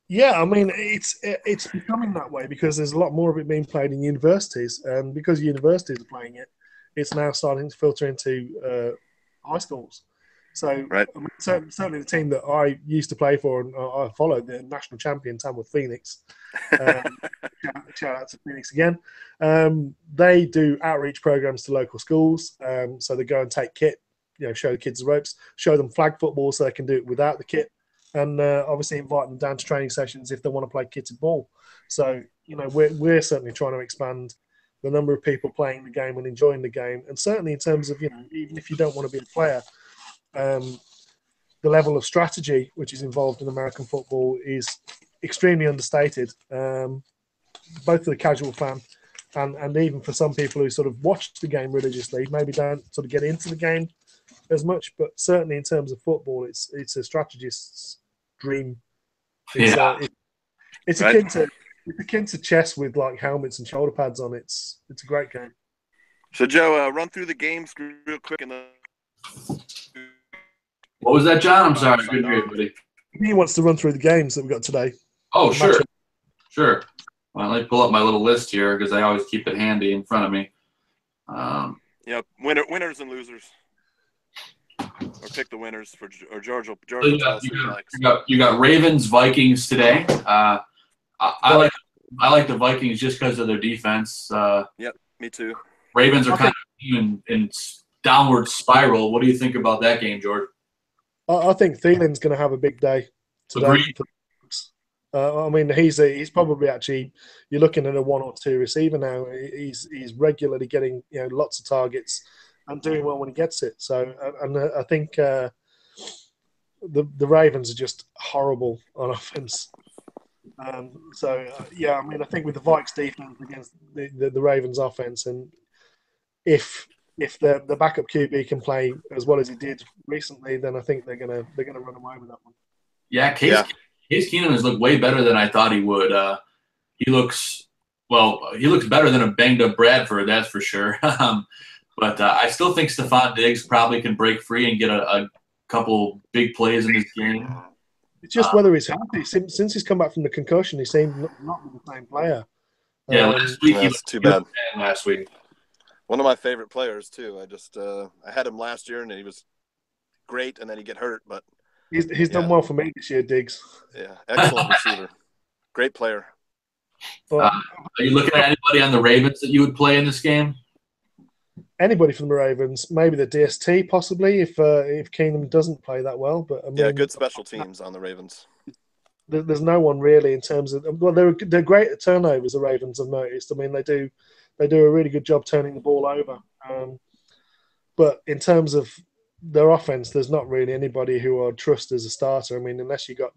Yeah, I mean it's becoming that way because there's a lot more of it being played in universities, and because universities are playing it, it's now starting to filter into high schools. So Right. I mean, certainly the team that I used to play for and I followed, the national champion Tamworth Phoenix. Shout out to Phoenix again. They do outreach programs to local schools. So they go and take kit, show the kids the ropes, show them flag football so they can do it without the kit, and obviously invite them down to training sessions if they want to play kitted ball. So we're certainly trying to expand the number of people playing the game and enjoying the game, and certainly in terms of even if you don't want to be a player. The level of strategy which is involved in American football is extremely understated, both for the casual fan and even for some people who sort of watch the game religiously, maybe don't sort of get into the game as much, but certainly in terms of football, it's a strategist's dream. It's akin to chess with like helmets and shoulder pads on. It's a great game. So Joe, run through the games real quick and what was that, John? I'm sorry. Good to hear, buddy. He wants to run through the games that we've got today. Oh, sure. Sure. Well, let me pull up my little list here because I always keep it handy in front of me. Winners and losers. Or pick the winners for George. So you got Ravens, Vikings today. I like the Vikings just because of their defense. Yep, me too. Ravens are kind of in downward spiral. What do you think about that game, George? I think Thielen's going to have a big day today. Agreed. I mean, he's probably actually, you're looking at a 1 or 2 receiver now. He's regularly getting lots of targets and doing well when he gets it. So, and I think the Ravens are just horrible on offense. I mean, I think with the Vikes defense against the Ravens offense, and if the backup QB can play as well as he did recently, then I think they're gonna run away with that one. Yeah, Case Keenum has looked way better than I thought he would. He looks better than a banged up Bradford, that's for sure. But I still think Stephon Diggs probably can break free and get a couple big plays in this game. It's just whether he's happy. Since he's come back from the concussion, he seemed not the same player. Yeah, last week he was too bad. Last week. One of my favorite players too. I had him last year and he was great, and then he get hurt. But he's done well for me this year, Diggs. Yeah, excellent receiver, great player. Are you looking at anybody on the Ravens that you would play in this game? Anybody from the Ravens, maybe the DST possibly if Keenum doesn't play that well. But I mean, good special teams on the Ravens. There's no one really in terms of they're great at turnovers. The Ravens, I've noticed. I mean, they do a really good job turning the ball over. But in terms of their offense, there's not really anybody who I'd trust as a starter. I mean, unless you got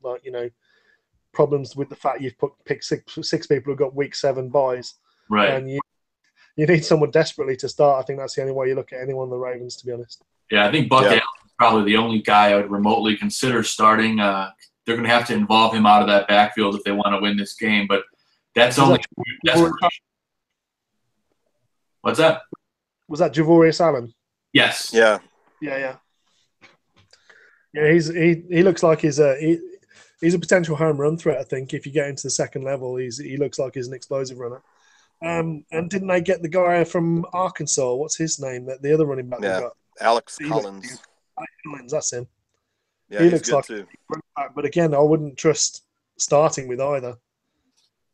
problems with the fact you've picked six people who've got week 7 buys, right? And you need someone desperately to start. I think that's the only way you look at anyone on the Ravens, to be honest. Yeah, I think Buck Allen is probably the only guy I would remotely consider starting. They're going to have to involve him out of that backfield if they want to win this game. But that's only desperation. What's that? Was that Javorius Allen? Yes. Yeah. He looks like he's a potential home run threat. I think if you get into the second level, he looks like he's an explosive runner. And didn't they get the guy from Arkansas? What's his name? The other running back they got? Alex Collins. Collins, that's him. Yeah, he looks like too. But again, I wouldn't trust starting with either.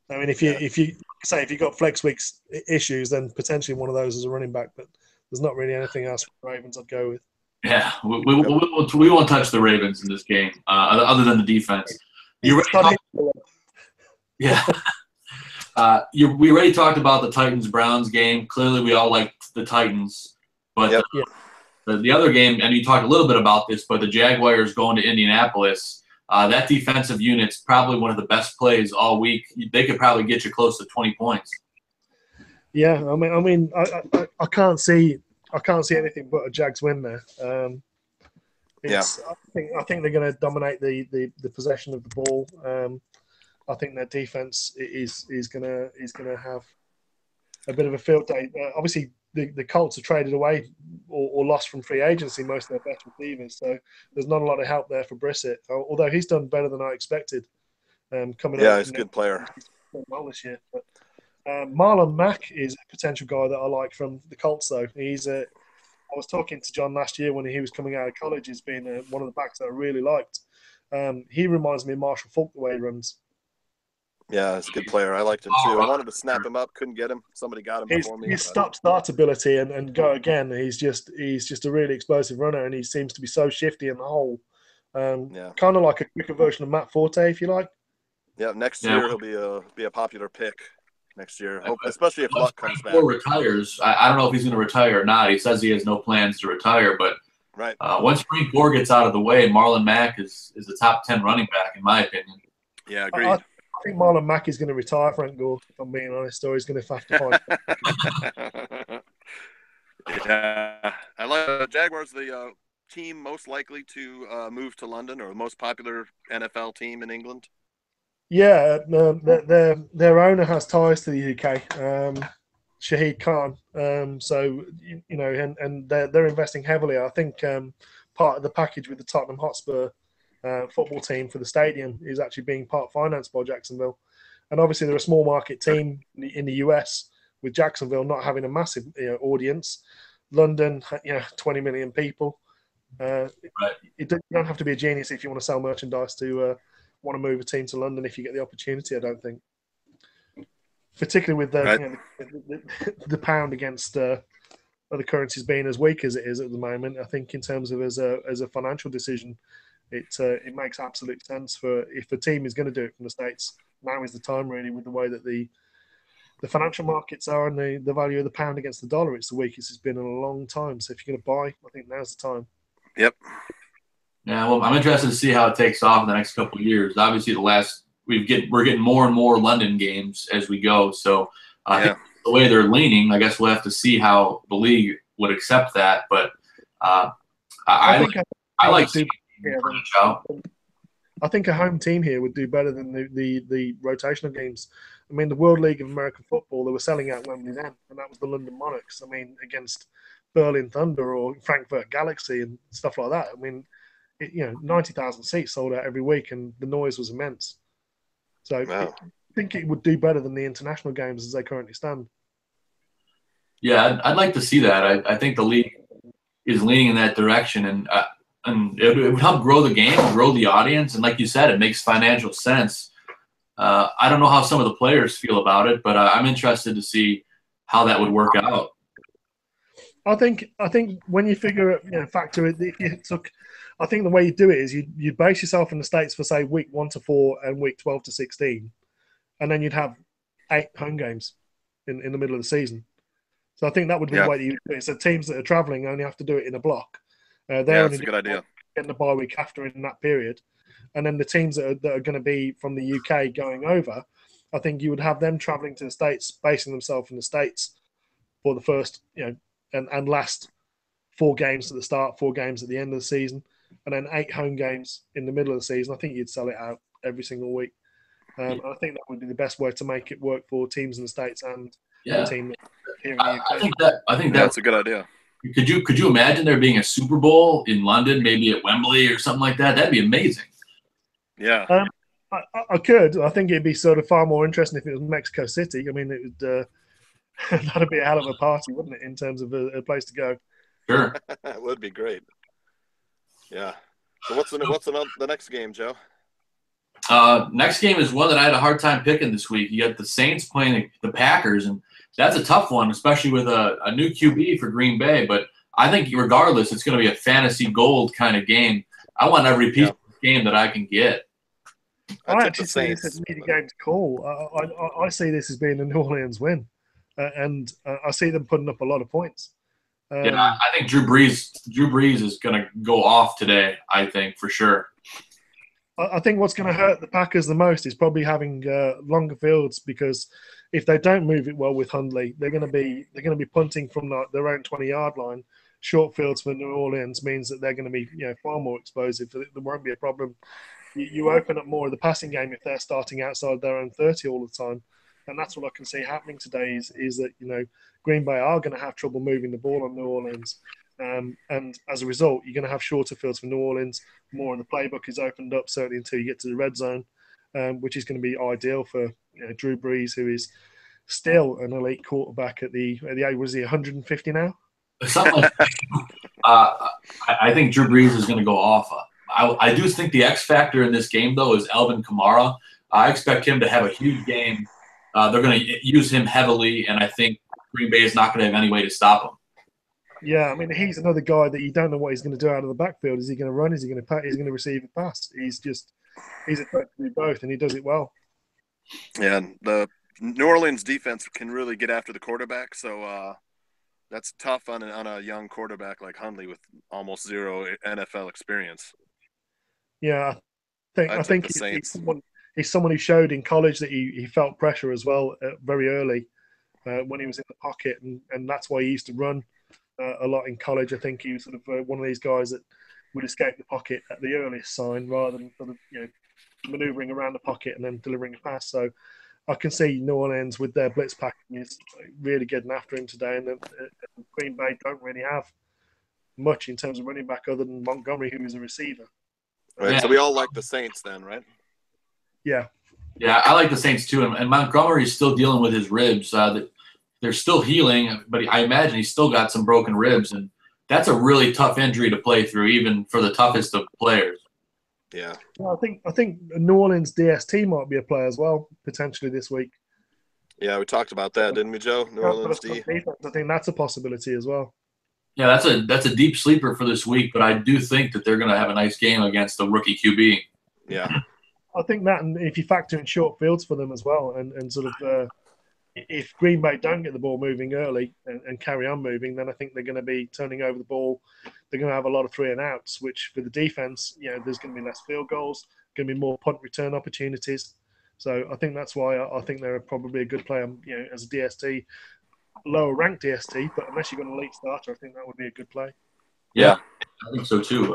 I mean, if you got flex weeks issues, then potentially one of those is a running back. But there's not really anything else for the Ravens I'd go with. Yeah, we won't touch the Ravens in this game, other than the defense. We already talked about the Titans-Browns game. Clearly, we all like the Titans. But the other game, and you talked a little bit about this, but the Jaguars going to Indianapolis, that defensive unit's probably one of the best plays all week. They could probably get you close to 20 points. Yeah, I can't see anything but a Jags win there. I think they're going to dominate the possession of the ball. I think their defense is going to have a bit of a field day. Obviously, the Colts have traded away or lost from free agency most of their best receivers, so there's not a lot of help there for Brissett. Although he's done better than I expected coming out. Yeah, he's a good player. He's done well this year. But Marlon Mack is a potential guy that I like from the Colts, though. I was talking to John last year when he was coming out of college as being one of the backs that I really liked. He reminds me of Marshall Faulk the way he runs. Yeah, he's a good player. I liked him too. I wanted to snap him up, couldn't get him. Somebody got him before me. His stop-start ability and go again. He's just a really explosive runner, and he seems to be so shifty in the hole. Kind of like a quicker version of Matt Forte, if you like. Yeah, next year he'll be a popular pick. Next year, especially if Luck comes back. Retires. I don't know if he's going to retire or not. He says he has no plans to retire, but once Frank Gore gets out of the way, Marlon Mack is a top 10 running back, in my opinion. Yeah, agreed. I think Marlon Mack is going to retire Frank Gore, if I'm being honest, or he's going to have to find. Yeah, I like Jaguars. The team most likely to move to London, or the most popular NFL team in England. Yeah, their owner has ties to the UK, Shahid Khan. So and they're investing heavily. I think part of the package with the Tottenham Hotspur football team for the stadium is actually being part financed by Jacksonville. And obviously they're a small market team in the US, with Jacksonville not having a massive audience. London, 20 million people. You don't have to be a genius if you want to sell merchandise to want to move a team to London if you get the opportunity, I don't think. Particularly with the pound against other currencies being as weak as it is at the moment. I think in terms of as a financial decision, it makes absolute sense if the team is going to do it from the States. Now is the time, really, with the way that the financial markets are and the value of the pound against the dollar. It's the weakest it's been in a long time. So if you're going to buy, I think now's the time. Yep. Yeah, well, I'm interested to see how it takes off in the next couple of years. Obviously, we're getting more and more London games as we go. So I think the way they're leaning, I guess we'll have to see how the league would accept that. But I like seeing branch out. I think a home team here would do better than the rotational games. I mean, the World League of American Football, they were selling out Wembley then, and that was the London Monarchs. I mean, against Berlin Thunder or Frankfurt Galaxy and stuff like that. I mean, 90,000 seats sold out every week, and the noise was immense. So I think it would do better than the international games as they currently stand. Yeah, I'd like to see that. I think the league is leaning in that direction, and it would help grow the game, grow the audience, and like you said, it makes financial sense. I don't know how some of the players feel about it, but I'm interested to see how that would work out. I think when you factor it, if you took, I think the way you do it is you base yourself in the States for say week 1 to 4 and week 12 to 16, and then you'd have 8 home games in the middle of the season. So I think that would be the way that you do it. So teams that are traveling only have to do it in a block. That's a good idea. Getting the bye week after in that period, and then the teams that are going to be from the UK going over, I think you would have them traveling to the States, basing themselves in the States for the first, and last 4 games at the start, 4 games at the end of the season, and then 8 home games in the middle of the season. I think you'd sell it out every single week. I think that would be the best way to make it work for teams in the States and the team here in the UK. I think that's a good idea. Could you imagine there being a Super Bowl in London, maybe at Wembley or something like that? That'd be amazing. Yeah. I could. I think it'd be sort of far more interesting if it was Mexico City. I mean, it would. That'd be a hell of a party, wouldn't it? In terms of a place to go. Sure. It would be great. Yeah. So what's the next game, Joe? Next game is one that I had a hard time picking this week. You got the Saints playing the Packers, and that's a tough one, especially with a new QB for Green Bay. But I think regardless, it's going to be a fantasy gold kind of game. I want every piece of the game that I can get. I actually see this as an easy game to call. I see this as being a New Orleans win, and I see them putting up a lot of points. I think Drew Brees is going to go off today, I think, for sure. I think what's going to hurt the Packers the most is probably having longer fields, because if they don't move it well with Hundley, they're going to be punting from their own 20-yard line. Short fields for New Orleans means that they're going to be far more explosive. There won't be a problem. You open up more of the passing game if they're starting outside their own 30 all the time. And that's what I can see happening today is that, Green Bay are going to have trouble moving the ball on New Orleans. And as a result, you're going to have shorter fields for New Orleans. More of the playbook is opened up, certainly until you get to the red zone, which is going to be ideal for Drew Brees, who is still an elite quarterback at the age, was he 150 now? Something like I think Drew Brees is going to go off. I do think the X factor in this game, though, is Alvin Kamara. I expect him to have a huge game. They're going to use him heavily, and I think Green Bay is not going to have any way to stop him. Yeah, I mean, he's another guy that you don't know what he's going to do out of the backfield. Is he going to run? Is he going to He's going to receive a pass? He's a threat to do both, and he does it well. Yeah, the New Orleans defense can really get after the quarterback, so that's tough on a young quarterback like Hundley with almost zero NFL experience. Yeah, I think he's someone who showed in college that he felt pressure as well very early when he was in the pocket, and that's why he used to run a lot in college. I think he was sort of one of these guys that would escape the pocket at the earliest sign rather than sort of maneuvering around the pocket and then delivering a pass. So I can see New Orleans with their blitz packing is really getting after him today, and Green Bay don't really have much in terms of running back other than Montgomery, who is a receiver. Right, so we all like the Saints then, right? Yeah. Yeah, I like the Saints too, and Montgomery's still dealing with his ribs. They're still healing, but I imagine he's still got some broken ribs, and that's a really tough injury to play through, even for the toughest of players. Yeah. Well, I think New Orleans DST might be a play as well, potentially this week. Yeah, we talked about that, didn't we, Joe? New Orleans D. I think that's a possibility as well. Yeah, that's a deep sleeper for this week, but I do think that they're going to have a nice game against the rookie QB. Yeah. I think that, and if you factor in short fields for them as well, and sort of if Green Bay don't get the ball moving early and carry on moving, then I think they're going to be turning over the ball. They're going to have a lot of 3 and outs, which for the defense, there's going to be less field goals, going to be more punt return opportunities. So I think that's why I think they're probably a good player, as a DST, lower ranked DST, but unless you've got an elite starter, I think that would be a good play. Yeah, I think so too.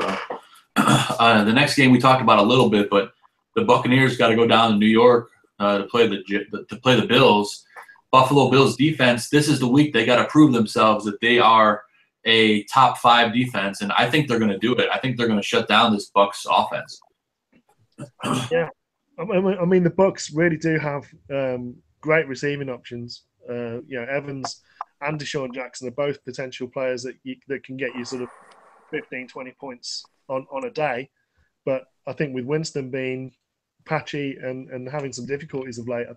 The next game we talked about a little bit, but the Buccaneers got to go down to New York to play the Bills. Buffalo Bills defense, this is the week they got to prove themselves that they are a top 5 defense, and I think they're going to do it. I think they're going to shut down this Bucs offense. Yeah, I mean the Bucs really do have great receiving options. Evans and Deshaun Jackson are both potential players that can get you sort of 15, 20 points on a day. But I think with Winston being patchy and having some difficulties of late,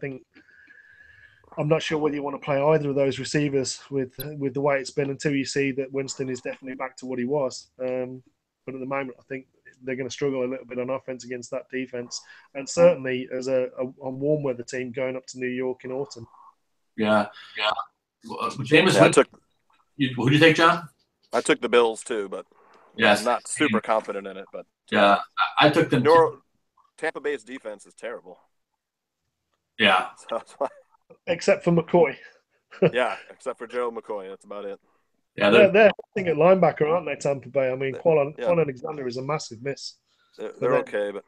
I'm not sure whether you want to play either of those receivers with the way it's been until you see that Winston is definitely back to what he was. But at the moment, I think they're going to struggle a little bit on offense against that defense, and certainly as a warm weather team going up to New York in autumn. Yeah. Jameis, who'd you take, John? I took the Bills too, but I'm not super confident in it. But I took them. Tampa Bay's defense is terrible. Yeah. Except for McCoy. Yeah, except for Joe McCoy. That's about it. Yeah, they're hitting at linebacker, aren't they, Tampa Bay? I mean, Quan Alexander is a massive miss. They're okay, but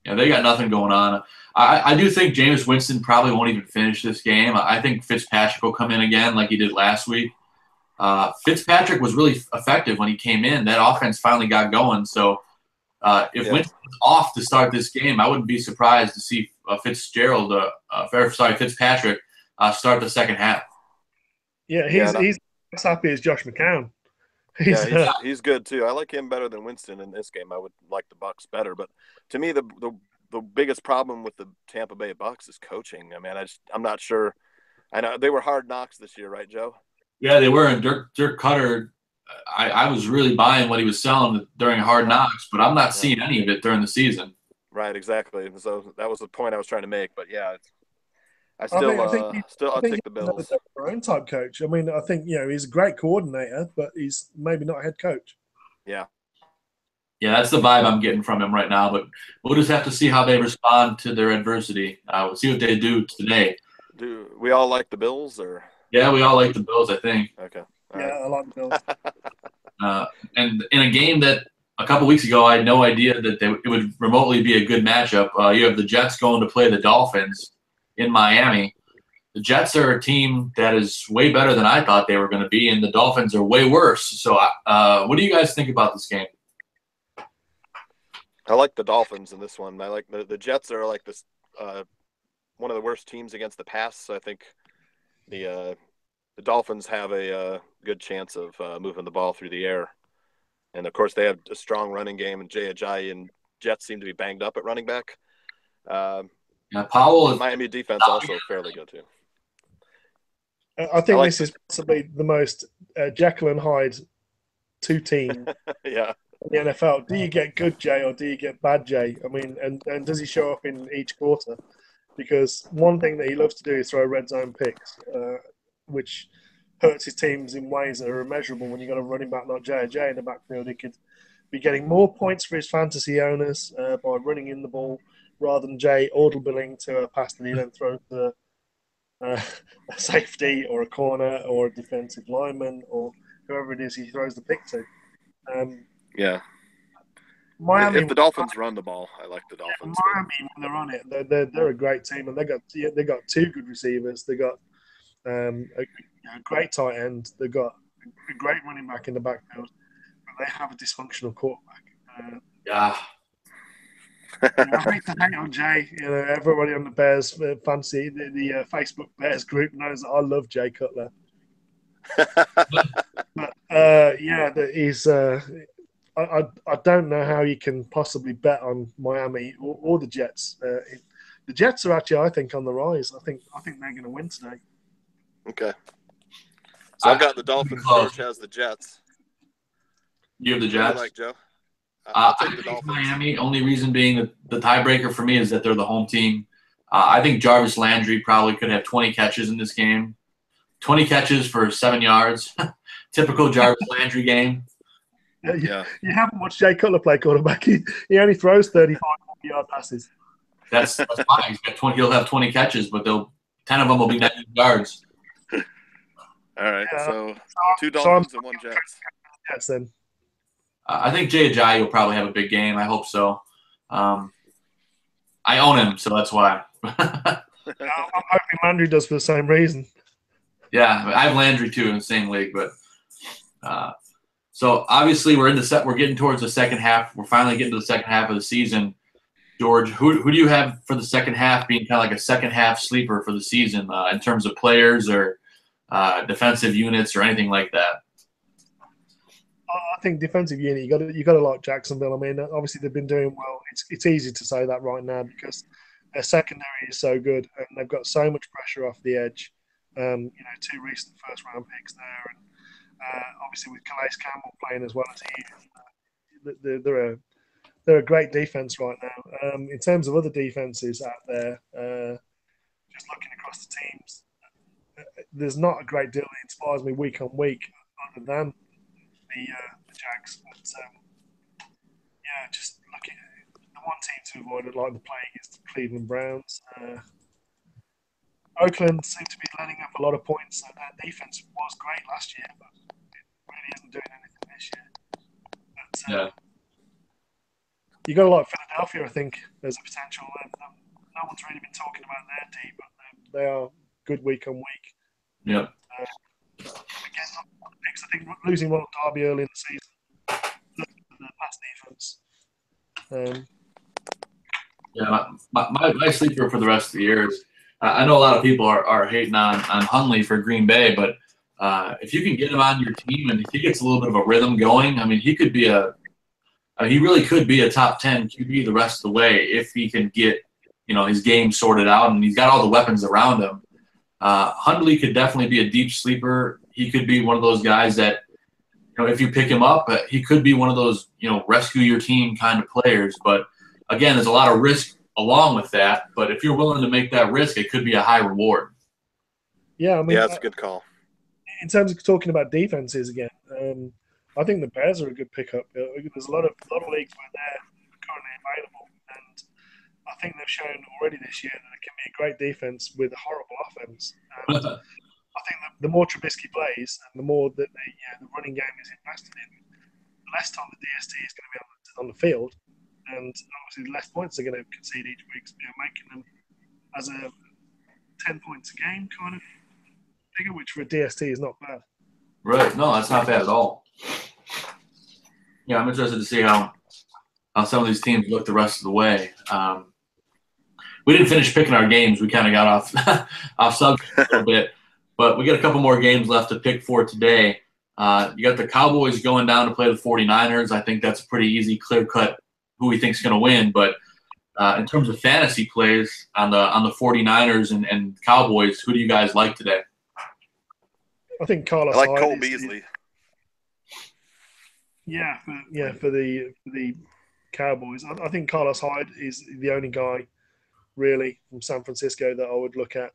yeah, they got nothing going on. I do think Jameis Winston probably won't even finish this game. I think Fitzpatrick will come in again like he did last week. Fitzpatrick was really effective when he came in. That offense finally got going. So if Winston's off to start this game, I wouldn't be surprised to see Fitzpatrick start the second half. Yeah, he's as happy as Josh McCown. He's good too. I like him better than Winston in this game. I would like the Bucs better, but to me, the biggest problem with the Tampa Bay Bucs is coaching. I mean, I'm not sure. I know they were hard knocks this year, right, Joe? Yeah, they were. And Dirk Cutter, I was really buying what he was selling during Hard Knocks, but I'm not seeing any of it during the season. Right, exactly. So that was the point I was trying to make. But yeah, I'll take the Bills. Their own type coach. I mean, I think he's a great coordinator, but he's maybe not a head coach. Yeah. Yeah, that's the vibe I'm getting from him right now. But we'll just have to see how they respond to their adversity. We'll see what they do today. Do we all like the Bills, or? Yeah, we all like the Bills, I think. Okay. I like the Bills. And in a game that a couple weeks ago I had no idea that it would remotely be a good matchup, you have the Jets going to play the Dolphins in Miami. The Jets are a team that is way better than I thought they were going to be, and the Dolphins are way worse. So what do you guys think about this game? I like the Dolphins in this one. I like the Jets are like this one of the worst teams against the pass. So I think the Dolphins have a good chance of moving the ball through the air. And, of course, they have a strong running game, and Jay Ajayi and Jets seem to be banged up at running back. Powell Miami defense also fairly good, too. I think this is possibly the most Jekyll and Hyde two-team yeah. in the NFL. Do you get good Jay or do you get bad Jay? I mean, and does he show up in each quarter? Because one thing that he loves to do is throw red zone picks, which hurts his teams in ways that are immeasurable when you've got a running back like Jay in the backfield. He could be getting more points for his fantasy owners by running in the ball rather than Jay audible-billing to a pass that he then throws to a safety or a corner or a defensive lineman or whoever it is he throws the pick to. Yeah. Miami, if the Dolphins run the ball, I like the Dolphins. Miami, when they're on it, they're a great team, and they got two good receivers. They got a great tight end. They got a great running back in the backfield, but they have a dysfunctional quarterback. I hate to hate on Jay. Everybody on the Bears fancy the Facebook Bears group knows that I love Jay Cutler. But he's. I don't know how you can possibly bet on Miami or the Jets. The Jets are actually, I think, on the rise. I think they're going to win today. Okay. So I've got the Dolphins. George has the Jets. You have the Jets? What do you like, Joe? I'll take the Dolphins. Miami, only reason being that the tiebreaker for me is that they're the home team. I think Jarvis Landry probably could have 20 catches in this game. 20 catches for 7 yards. Typical Jarvis Landry game. Yeah. You haven't watched Jay Cutler play quarterback. He only throws 35-yard passes. That's fine. He's got 20. He'll have 20 catches, but 10 of them will be 90 yards. All right. So 2 Dolphins and 1 Jets. Jets then. I think Jay Ajayi will probably have a big game. I hope so. I own him, so that's why. I'm hoping Landry does for the same reason. Yeah, I have Landry too in the same league, but so obviously we're getting towards the second half. We're finally getting to the second half of the season. George, who do you have for the second half being kind of like a second half sleeper for the season in terms of players or defensive units or anything like that? I think defensive unit, you got to like Jacksonville. I mean, obviously they've been doing well. It's easy to say that right now because their secondary is so good and they've got so much pressure off the edge. 2 recent first round picks there, and obviously with Calais Campbell playing as well as he is, they're a great defense right now. In terms of other defenses out there, just looking across the teams, there's not a great deal that inspires me week on week other than the Jags. But just looking at the one team to avoid, I'd like to play against the Cleveland Browns. Oakland seem to be letting up a lot of points. Their defense was great last year, but it really isn't doing anything this year. But, you got to like Philadelphia, I think, there's a potential. No one's really been talking about their D, but they are good week on week. Yep. Again, I think losing Ronald Darby early in the season, the pass defense. My sleeper for the rest of the year is I know a lot of people are hating on Hundley for Green Bay, but if you can get him on your team and if he gets a little bit of a rhythm going, I mean, he really could be a top 10 QB the rest of the way if he can get his game sorted out and he's got all the weapons around him. Hundley could definitely be a deep sleeper. He could be one of those guys that, if you pick him up, he could be one of those, rescue your team kind of players. But again, there's a lot of risk along with that. But if you're willing to make that risk, it could be a high reward. Yeah, I mean, that's a good call. In terms of talking about defenses again, I think the Bears are a good pickup. There's a lot of leagues where they're currently available, and I think they've shown already this year that it can be a great defense with a horrible offense. And I think that the more Trubisky plays and the more that the running game is invested in, the less time the DST is going to be on the field, and obviously the less points they're going to concede each week, making them as a 10 points a game kind of figure, which for a DST is not bad. Right. No, that's not bad at all. Yeah, I'm interested to see how some of these teams look the rest of the way. We didn't finish picking our games. We kind of got off subject a little bit, but we got a couple more games left to pick for today. You got the Cowboys going down to play the 49ers. I think that's a pretty easy, clear-cut who we think is going to win. But in terms of fantasy plays on the 49ers and Cowboys, who do you guys like today? I think Carlos. I like Cole Beasley. For the Cowboys, I think Carlos Hyde is the only guy really from San Francisco that I would look at.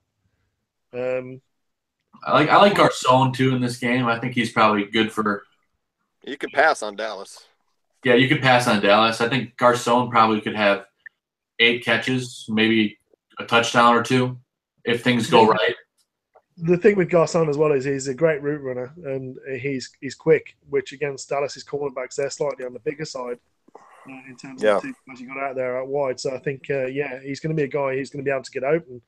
I like Garcon too in this game. I think he's probably good for. You could pass on Dallas. Yeah, you could pass on Dallas. I think Garcon probably could have 8 catches, maybe a touchdown or 2 if things go right. The thing with Garcon as well is he's a great route runner and he's quick, which against Dallas's cornerbacks, they're slightly on the bigger side in terms of the 2 guys you got out there out wide. So I think, he's going to be a guy who's going to be able to get open.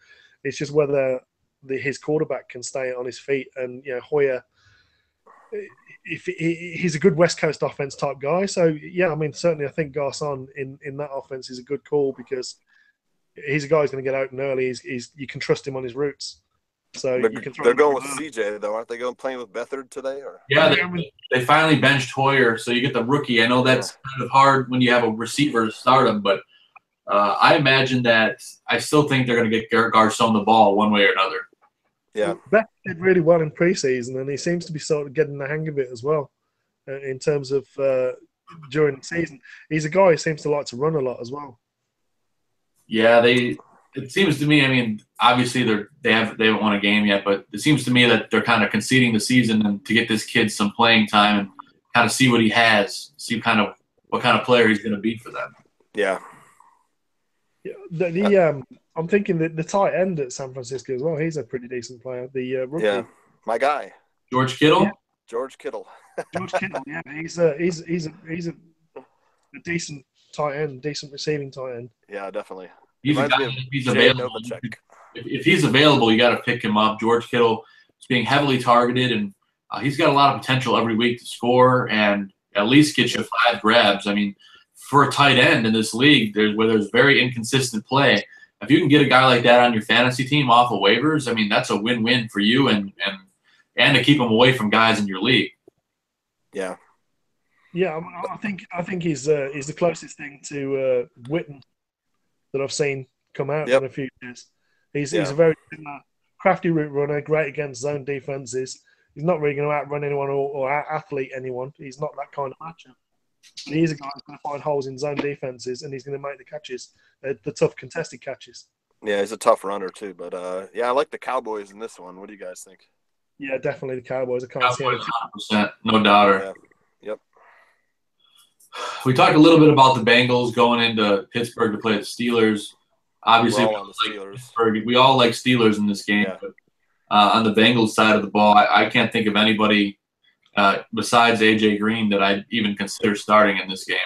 It's just whether his quarterback can stay on his feet. And, Hoyer, he's a good West Coast offense type guy. So, certainly I think Garcon in that offense is a good call because he's a guy who's going to get open early. You can trust him on his routes. So they're going with CJ though, aren't they? Going playing with Beathard today? Or yeah, they finally benched Hoyer, so you get the rookie. I know that's kind of hard when you have a receiver to start him, but I imagine that I still think they're going to get Garcon the ball one way or another. Yeah, Beathard did really well in preseason, and he seems to be sort of getting the hang of it as well. In terms of during the season, he's a guy who seems to like to run a lot as well. Yeah, it seems to me, I mean, obviously they haven't won a game yet, but it seems to me that they're kind of conceding the season and to get this kid some playing time and kind of see what he has, see kind of what kind of player he's going to be for them. Yeah. I'm thinking that the tight end at San Francisco as well. He's a pretty decent player. The rookie. Yeah, my guy, George Kittle. Yeah. George Kittle. George Kittle. Yeah, he's a decent tight end, decent receiving tight end. Yeah, definitely. He's a guy, if he's available. If he's available, you got to pick him up. George Kittle is being heavily targeted, and he's got a lot of potential every week to score and at least get you 5 grabs. I mean, for a tight end in this league, where there's very inconsistent play, if you can get a guy like that on your fantasy team off of waivers, I mean, that's a win-win for you and to keep him away from guys in your league. Yeah. Yeah, I think he's the closest thing to Witten that I've seen come out in a few years. He's a very crafty route runner, great against zone defenses. He's not really going to outrun anyone or out-athlete anyone. He's not that kind of matchup. But he's a guy who's going to find holes in zone defenses, and he's going to make the catches, the tough contested catches. Yeah, he's a tough runner too. But, I like the Cowboys in this one. What do you guys think? Yeah, definitely the Cowboys. I can't see anything. 100%, no doubter. Yeah. Yep. We talked a little bit about the Bengals going into Pittsburgh to play the Steelers. Obviously, we all like Steelers in this game. Yeah. But on the Bengals side of the ball, I can't think of anybody besides A.J. Green that I'd even consider starting in this game.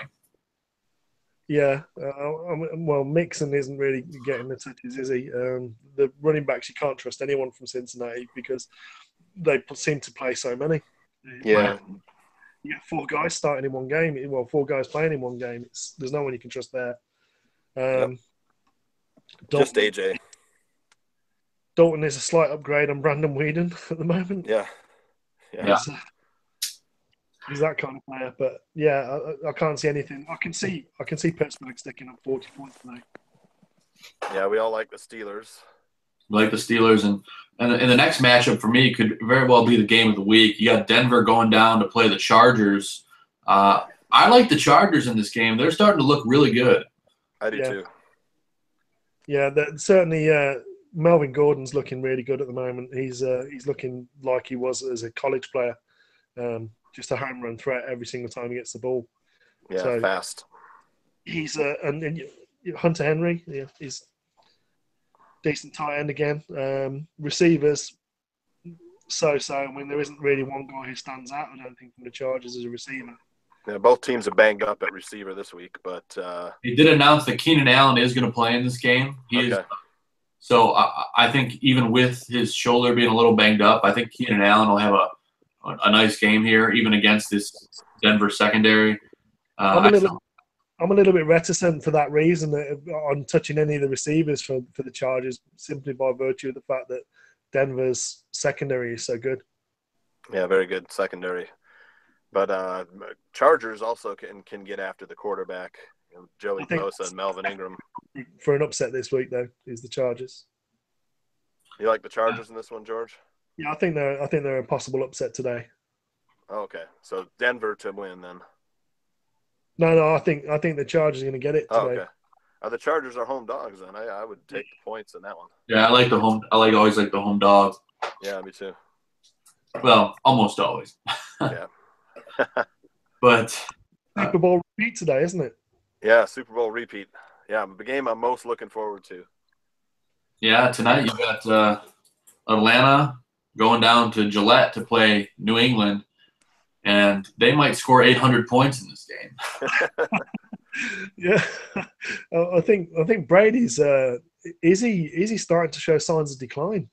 Yeah. Well, Mixon isn't really getting the touches, is he? The running backs, you can't trust anyone from Cincinnati because they seem to play so many. Yeah. You get 4 guys starting in one game. Well, 4 guys playing in one game. There's no one you can trust there. Just AJ. Dalton is a slight upgrade on Brandon Whedon at the moment. Yeah. He's that kind of player. But yeah, I can't see anything. I can see Pittsburgh sticking up 40 points tonight. Yeah, we all like the Steelers. We like the Steelers, and the next matchup for me could very well be the game of the week. You got Denver going down to play the Chargers. I like the Chargers in this game. They're starting to look really good. I do too. Yeah, certainly. Melvin Gordon's looking really good at the moment. He's looking like he was as a college player, just a home run threat every single time he gets the ball. Yeah, so fast. He's and Hunter Henry. Yeah, he's decent tight end again. Receivers, so. I mean, there isn't really one guy who stands out. I don't think from the Chargers as a receiver. Yeah, both teams are banged up at receiver this week, but they did announce that Keenan Allen is going to play in this game. So I think even with his shoulder being a little banged up, I think Keenan Allen will have a nice game here, even against this Denver secondary. I'm a little bit reticent for that reason on touching any of the receivers for the Chargers, simply by virtue of the fact that Denver's secondary is so good. Yeah, very good secondary. But Chargers also can get after the quarterback. Joey Bosa and Melvin Ingram. For an upset this week, though, is the Chargers. You like the Chargers in this one, George? Yeah, I think they're a possible upset today. Oh, okay, so Denver to win then. No, I think the Chargers are going to get it today. Oh, okay. The Chargers are home dogs then. I would take the points in that one. Yeah, I always like the home dog. Yeah, me too. Well, almost always. Yeah. But Super Bowl repeat today, isn't it? Yeah, Super Bowl repeat. Yeah, the game I'm most looking forward to. Yeah, tonight you got Atlanta going down to Gillette to play New England, and they might score 800 points in this game. Yeah, I think Brady's is he starting to show signs of decline?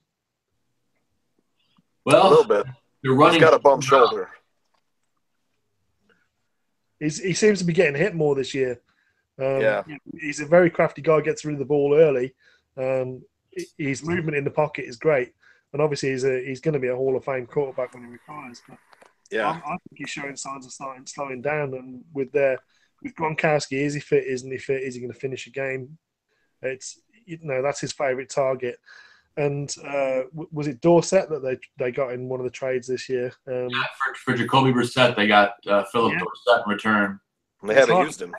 Well, a little bit. They're running. He's got a bum shoulder. He seems to be getting hit more this year. Yeah, he's a very crafty guy. Gets rid of the ball early. His movement in the pocket is great, and obviously he's going to be a Hall of Fame quarterback when he retires. But yeah, I think he's showing signs of slowing down. And with Gronkowski, is he fit? Isn't he fit? Is he going to finish a game? It's that's his favourite target. And was it Dorsett that they got in one of the trades this year? For Jacoby Brissett, they got Philip Dorsett in return. They haven't used him.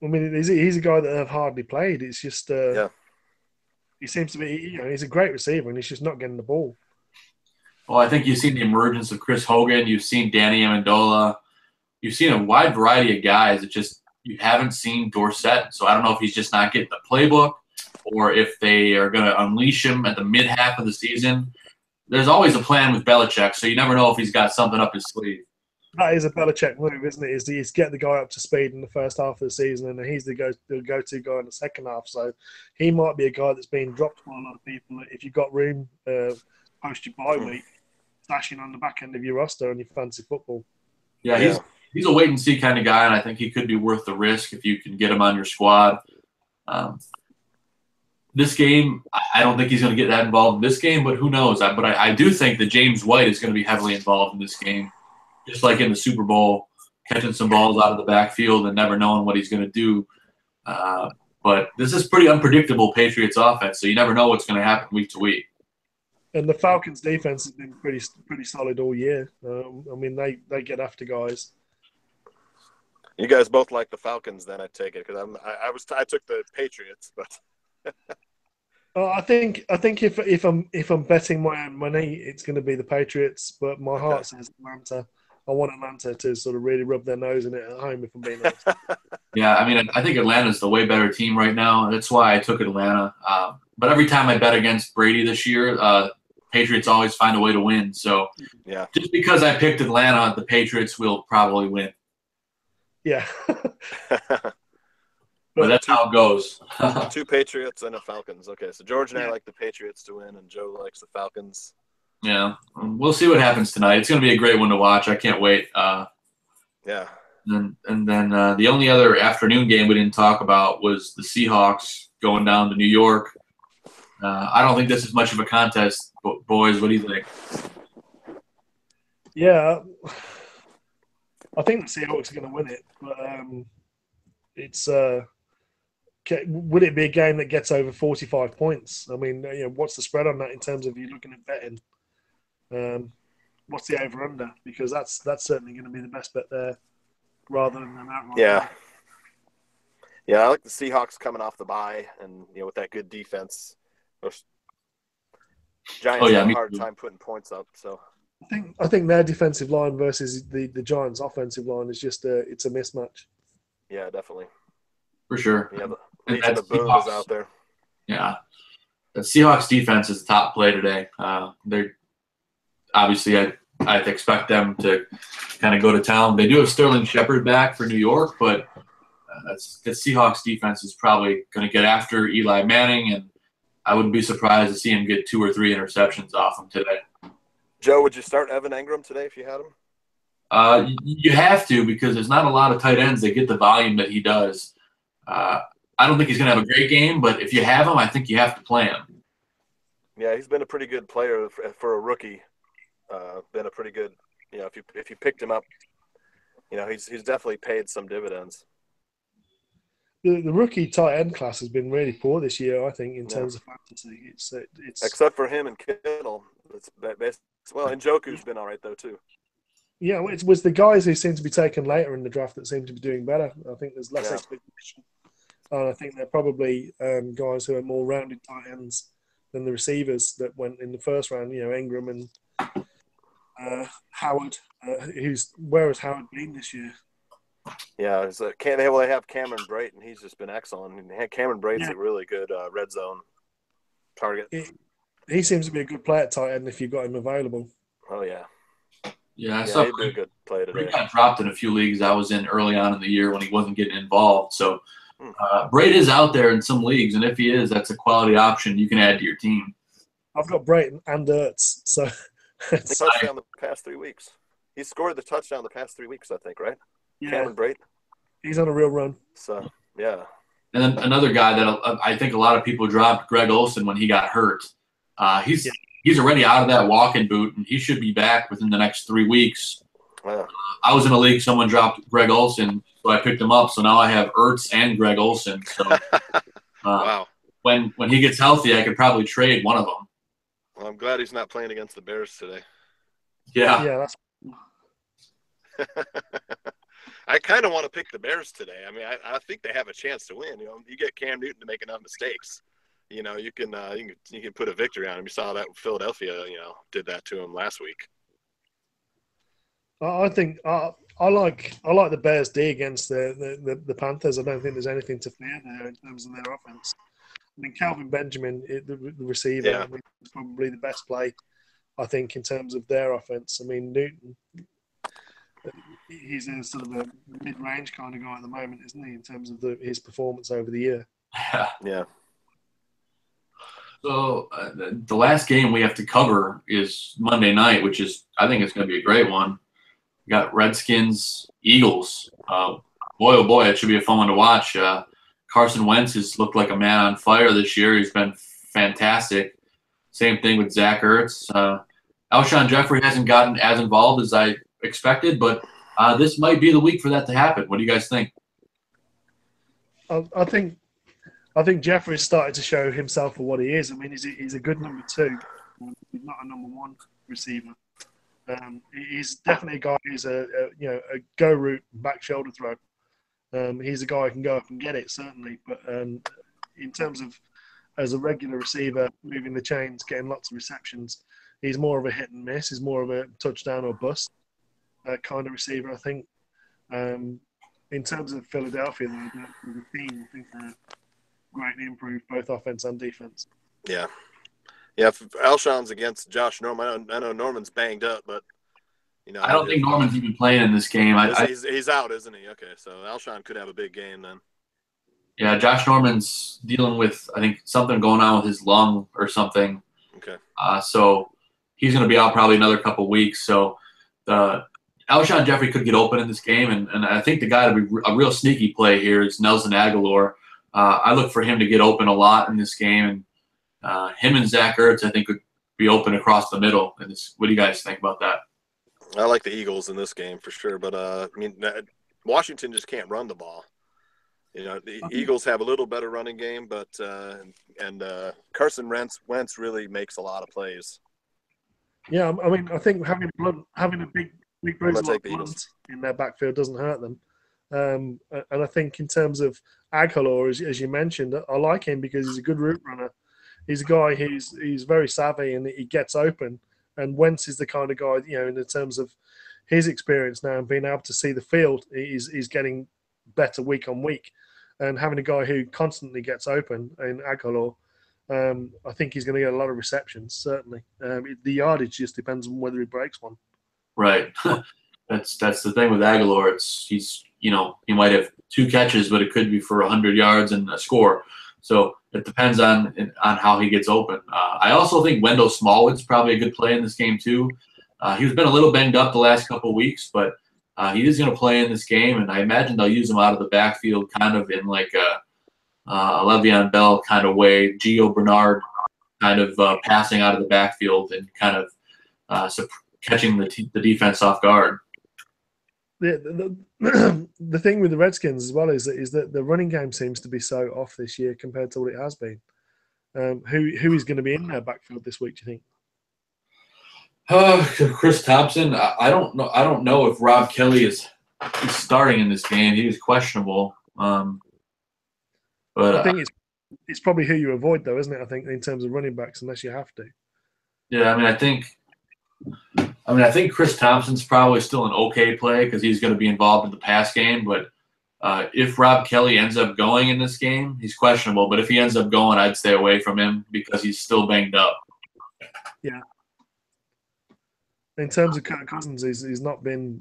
I mean, he's a guy that have hardly played. It's just he seems to be, he's a great receiver, and he's just not getting the ball. Well, I think you've seen the emergence of Chris Hogan. You've seen Danny Amendola. You've seen a wide variety of guys that just you haven't seen Dorsett. So I don't know if he's just not getting the playbook, or if they are going to unleash him at the mid-half of the season. There's always a plan with Belichick, so you never know if he's got something up his sleeve. That is a Belichick move, isn't it? Is get the guy up to speed in the first half of the season, and then he's the go-to guy in the second half. So he might be a guy that's being dropped by a lot of people. If you've got room post your bye week, stashing on the back end of your roster on your fantasy football. Yeah, he's a wait-and-see kind of guy, and I think he could be worth the risk if you can get him on your squad. This game, I don't think he's going to get that involved in this game, but who knows? But I do think that James White is going to be heavily involved in this game, just like in the Super Bowl, catching some balls out of the backfield and never knowing what he's going to do. But this is pretty unpredictable Patriots offense, so you never know what's going to happen week to week. And the Falcons' defense has been pretty solid all year. I mean, they get after guys. You guys both like the Falcons, then I take it, because I took the Patriots, but. I think if I'm betting my own money, it's going to be the Patriots, but my heart says Atlanta. I want Atlanta to sort of really rub their nose in it at home, if I'm being honest. Yeah, I mean, I think Atlanta's the way better team right now. That's why I took Atlanta. But every time I bet against Brady this year, Patriots always find a way to win. So yeah, just because I picked Atlanta, the Patriots will probably win. Yeah. But that's how it goes. 2 Patriots and a Falcons. Okay, so George and I like the Patriots to win, and Joe likes the Falcons. Yeah, we'll see what happens tonight. It's going to be a great one to watch. I can't wait. Yeah. And then the only other afternoon game we didn't talk about was the Seahawks going down to New York. I don't think this is much of a contest, boys. What do you think? Yeah, I think the Seahawks are going to win it, but it's. Would it be a game that gets over 45 points? I mean, what's the spread on that in terms of you looking at betting? What's the over/under? Because that's certainly going to be the best bet there, rather than an outright. Yeah. Yeah, I like the Seahawks coming off the bye, and with that good defense, those Giants have a hard time putting points up. So I think their defensive line versus the Giants' offensive line is just it's a mismatch. Yeah, definitely. For sure. Yeah, the boom is out there. Yeah. The Seahawks defense is the top play today. They're obviously I expect them to kind of go to town. They do have Sterling Shepard back for New York, but the Seahawks defense is probably going to get after Eli Manning, and I wouldn't be surprised to see him get 2 or 3 interceptions off him today. Joe, would you start Evan Engram today if you had him? You have to, because there's not a lot of tight ends that get the volume that he does. I don't think he's going to have a great game, but if you have him, I think you have to play him. Yeah, he's been a pretty good player for a rookie. Been a pretty good, if you picked him up, he's definitely paid some dividends. The rookie tight end class has been really poor this year, I think, in terms of fantasy. It's except for him and Kittle. And Njoku's been all right though too. Yeah, it was the guys who seem to be taken later in the draft that seem to be doing better. I think there's less expectation. And I think they're probably guys who are more rounded tight ends than the receivers that went in the first round. Engram and Howard. Where has Howard been this year? Yeah, they have Cameron Brate, and he's just been excellent. Cameron Brate's a really good red zone target. He seems to be a good player at tight end if you've got him available. Oh, yeah. Yeah, he'd be a good play today. He got dropped in a few leagues I was in early on in the year when he wasn't getting involved. So Brate is out there in some leagues, and if he is, that's a quality option you can add to your team. I've got Brate and Ertz, so he touchdown the past 3 weeks. He scored the touchdown the past 3 weeks, I think, right? Yeah. Cameron Brate. He's on a real run. So, yeah. And then another guy that I think a lot of people dropped, Greg Olsen, when he got hurt. He's already out of that walking boot, and he should be back within the next 3 weeks. Yeah. I was in a league, someone dropped Greg Olsen, so I picked him up. So now I have Ertz and Greg Olsen. So wow. When he gets healthy, I could probably trade one of them. Well, I'm glad he's not playing against the Bears today. Yeah. Yeah, that's I kind of want to pick the Bears today. I mean, I think they have a chance to win. You get Cam Newton to make enough mistakes. You can put a victory on him. You saw that Philadelphia, did that to him last week. I think I like the Bears D against the Panthers. I don't think there's anything to fear there in terms of their offense. I mean, Calvin Benjamin, the receiver, is probably the best play, I think, in terms of their offense. I mean, Newton, he's a sort of a mid-range kind of guy at the moment, isn't he, in terms of his performance over the year? Yeah. So the last game we have to cover is Monday night, which is, I think it's going to be a great one. We got Redskins, Eagles. Boy, oh boy, it should be a fun one to watch. Carson Wentz has looked like a man on fire this year. He's been fantastic. Same thing with Zach Ertz. Alshon Jeffrey hasn't gotten as involved as I expected, but this might be the week for that to happen. What do you guys think? I think Jeffrey's started to show himself for what he is. I mean, he's a good number 2. He's not a number 1 receiver. He's definitely a guy who's a go route back shoulder throw. He's a guy who can go up and get it, certainly. But in terms of as a regular receiver, moving the chains, getting lots of receptions, he's more of a hit and miss. He's more of a touchdown or bust kind of receiver, I think. In terms of Philadelphia, the team, I think they're greatly improved, both offense and defense. Yeah. Yeah, if Alshon's against Josh Norman, I know Norman's banged up, but I don't think Norman's even playing in this game. He's out, isn't he? Okay, so Alshon could have a big game then. Yeah, Josh Norman's dealing with, I think, something going on with his lung or something. Okay. So he's going to be out probably another couple weeks. So Alshon Jeffrey could get open in this game, and I think the guy to be a real sneaky play here is Nelson Aguilar. I look for him to get open a lot in this game, and him and Zach Ertz, I think, could be open across the middle. And what do you guys think about that? I like the Eagles in this game for sure, but Washington just can't run the ball. The Eagles have a little better running game, but Carson Wentz really makes a lot of plays. Yeah, I mean, I think having a big blunt in their backfield doesn't hurt them. And I think in terms of Aguilar, as you mentioned, I like him because he's a good route runner. He's a guy who's very savvy and he gets open. And Wentz is the kind of guy, in terms of his experience now and being able to see the field, he's getting better week on week. And having a guy who constantly gets open in Aguilar, I think he's going to get a lot of receptions, certainly. The yardage just depends on whether he breaks one. Right. That's the thing with Aguilar. He's he might have 2 catches, but it could be for 100 yards and a score. So it depends on how he gets open. I also think Wendell Smallwood's probably a good play in this game too. He's been a little banged up the last couple of weeks, but he is going to play in this game, and I imagine they'll use him out of the backfield kind of in like a Le'Veon Bell kind of way, Gio Bernard kind of passing out of the backfield and kind of catching the defense off guard. The thing with the Redskins as well is that the running game seems to be so off this year compared to what it has been. Who is going to be in their backfield this week, do you think? Chris Thompson. I don't know. I don't know if Rob Kelly is starting in this game. He was questionable. But I think it's probably who you avoid, though, isn't it? I think in terms of running backs, unless you have to. Yeah, I think Chris Thompson's probably still an okay play because he's going to be involved in the pass game. But if Rob Kelly ends up going in this game, he's questionable. But if he ends up going, I'd stay away from him because he's still banged up. Yeah. In terms of Kirk Cousins, he's not been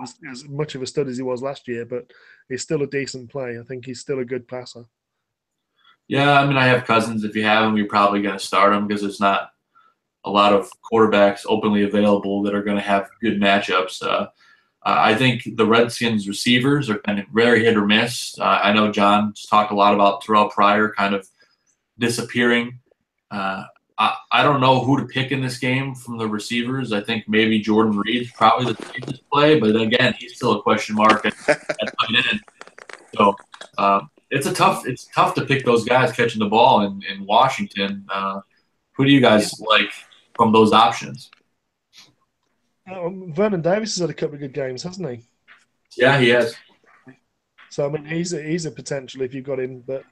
as much of a stud as he was last year, but he's still a decent play. I think he's still a good passer. Yeah, I have Cousins. If you have him, you're probably going to start him because there's not a lot of quarterbacks openly available that are going to have good matchups. I think the Redskins receivers are kind of very hit or miss. I know John talked a lot about Terrell Pryor kind of disappearing. I don't know who to pick in this game from the receivers. I think maybe Jordan Reed's probably the safest play, but again, he's still a question mark at tight end. So it's tough to pick those guys catching the ball in Washington. Who do you guys like from those options? Vernon Davis has had a couple of good games, hasn't he? Yeah, he has. So he's a potential if you've got him, but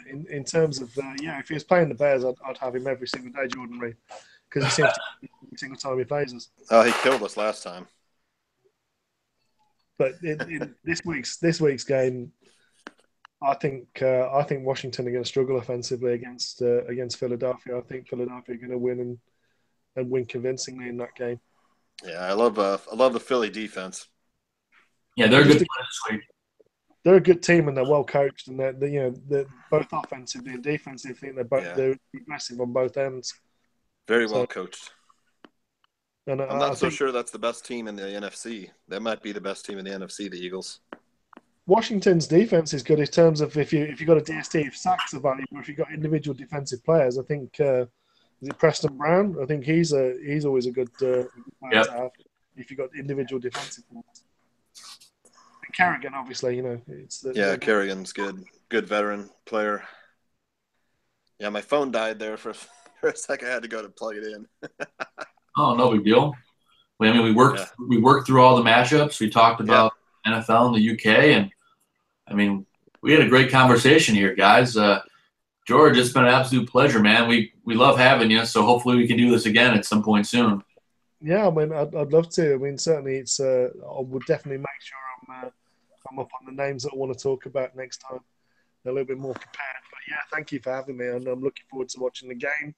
in terms of if he was playing the Bears, I'd have him every single day, Jordan Reed, because he seems to every single time he plays us. Oh, he killed us last time. But in this week's game, I think Washington are going to struggle offensively against Philadelphia. I think Philadelphia are going to win and win convincingly in that game. Yeah, I love the Philly defense. Yeah, they're good this week. They're a good team and they're well coached, and they're both offensively and defensively. They're aggressive on both ends. Very well coached. And I'm not so sure that's the best team in the NFC. That might be the best team in the NFC, the Eagles. Washington's defense is good in terms of if you got a DST, if sacks are valuable, if you've got individual defensive players. I think is it Preston Brown? I think he's always a good player to have if you've got individual defensive players. And Kerrigan, obviously, Kerrigan's good veteran player. Yeah, my phone died there for a second. I had to go to plug it in. Oh, no big deal. We worked through all the matchups. We talked about NFL in the UK, and we had a great conversation here, guys. George, it's been an absolute pleasure, man. We love having you, so hopefully we can do this again at some point soon. Yeah, I'd love to. Certainly, I would definitely make sure I'm up on the names that I want to talk about next time. A little bit more prepared. But yeah, thank you for having me, and I'm looking forward to watching the game,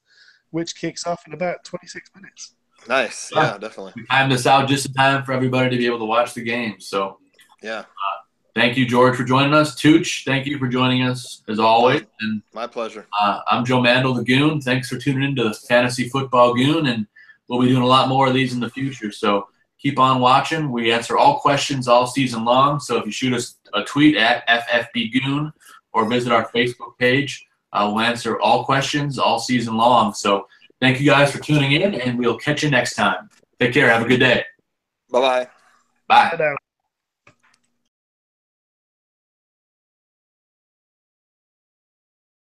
which kicks off in about 26 minutes. Nice. Yeah, definitely. We timed this out just in time for everybody to be able to watch the game. So, yeah. Thank you, George, for joining us. Tooch, thank you for joining us as always. And my pleasure. I'm Joe Mandel, the Goon. Thanks for tuning in to the Fantasy Football Goon, and we'll be doing a lot more of these in the future. So keep on watching. We answer all questions all season long. So if you shoot us a tweet at FFBGoon or visit our Facebook page, we'll answer all questions all season long. So thank you guys for tuning in, and we'll catch you next time. Take care. Have a good day. Bye-bye. Bye.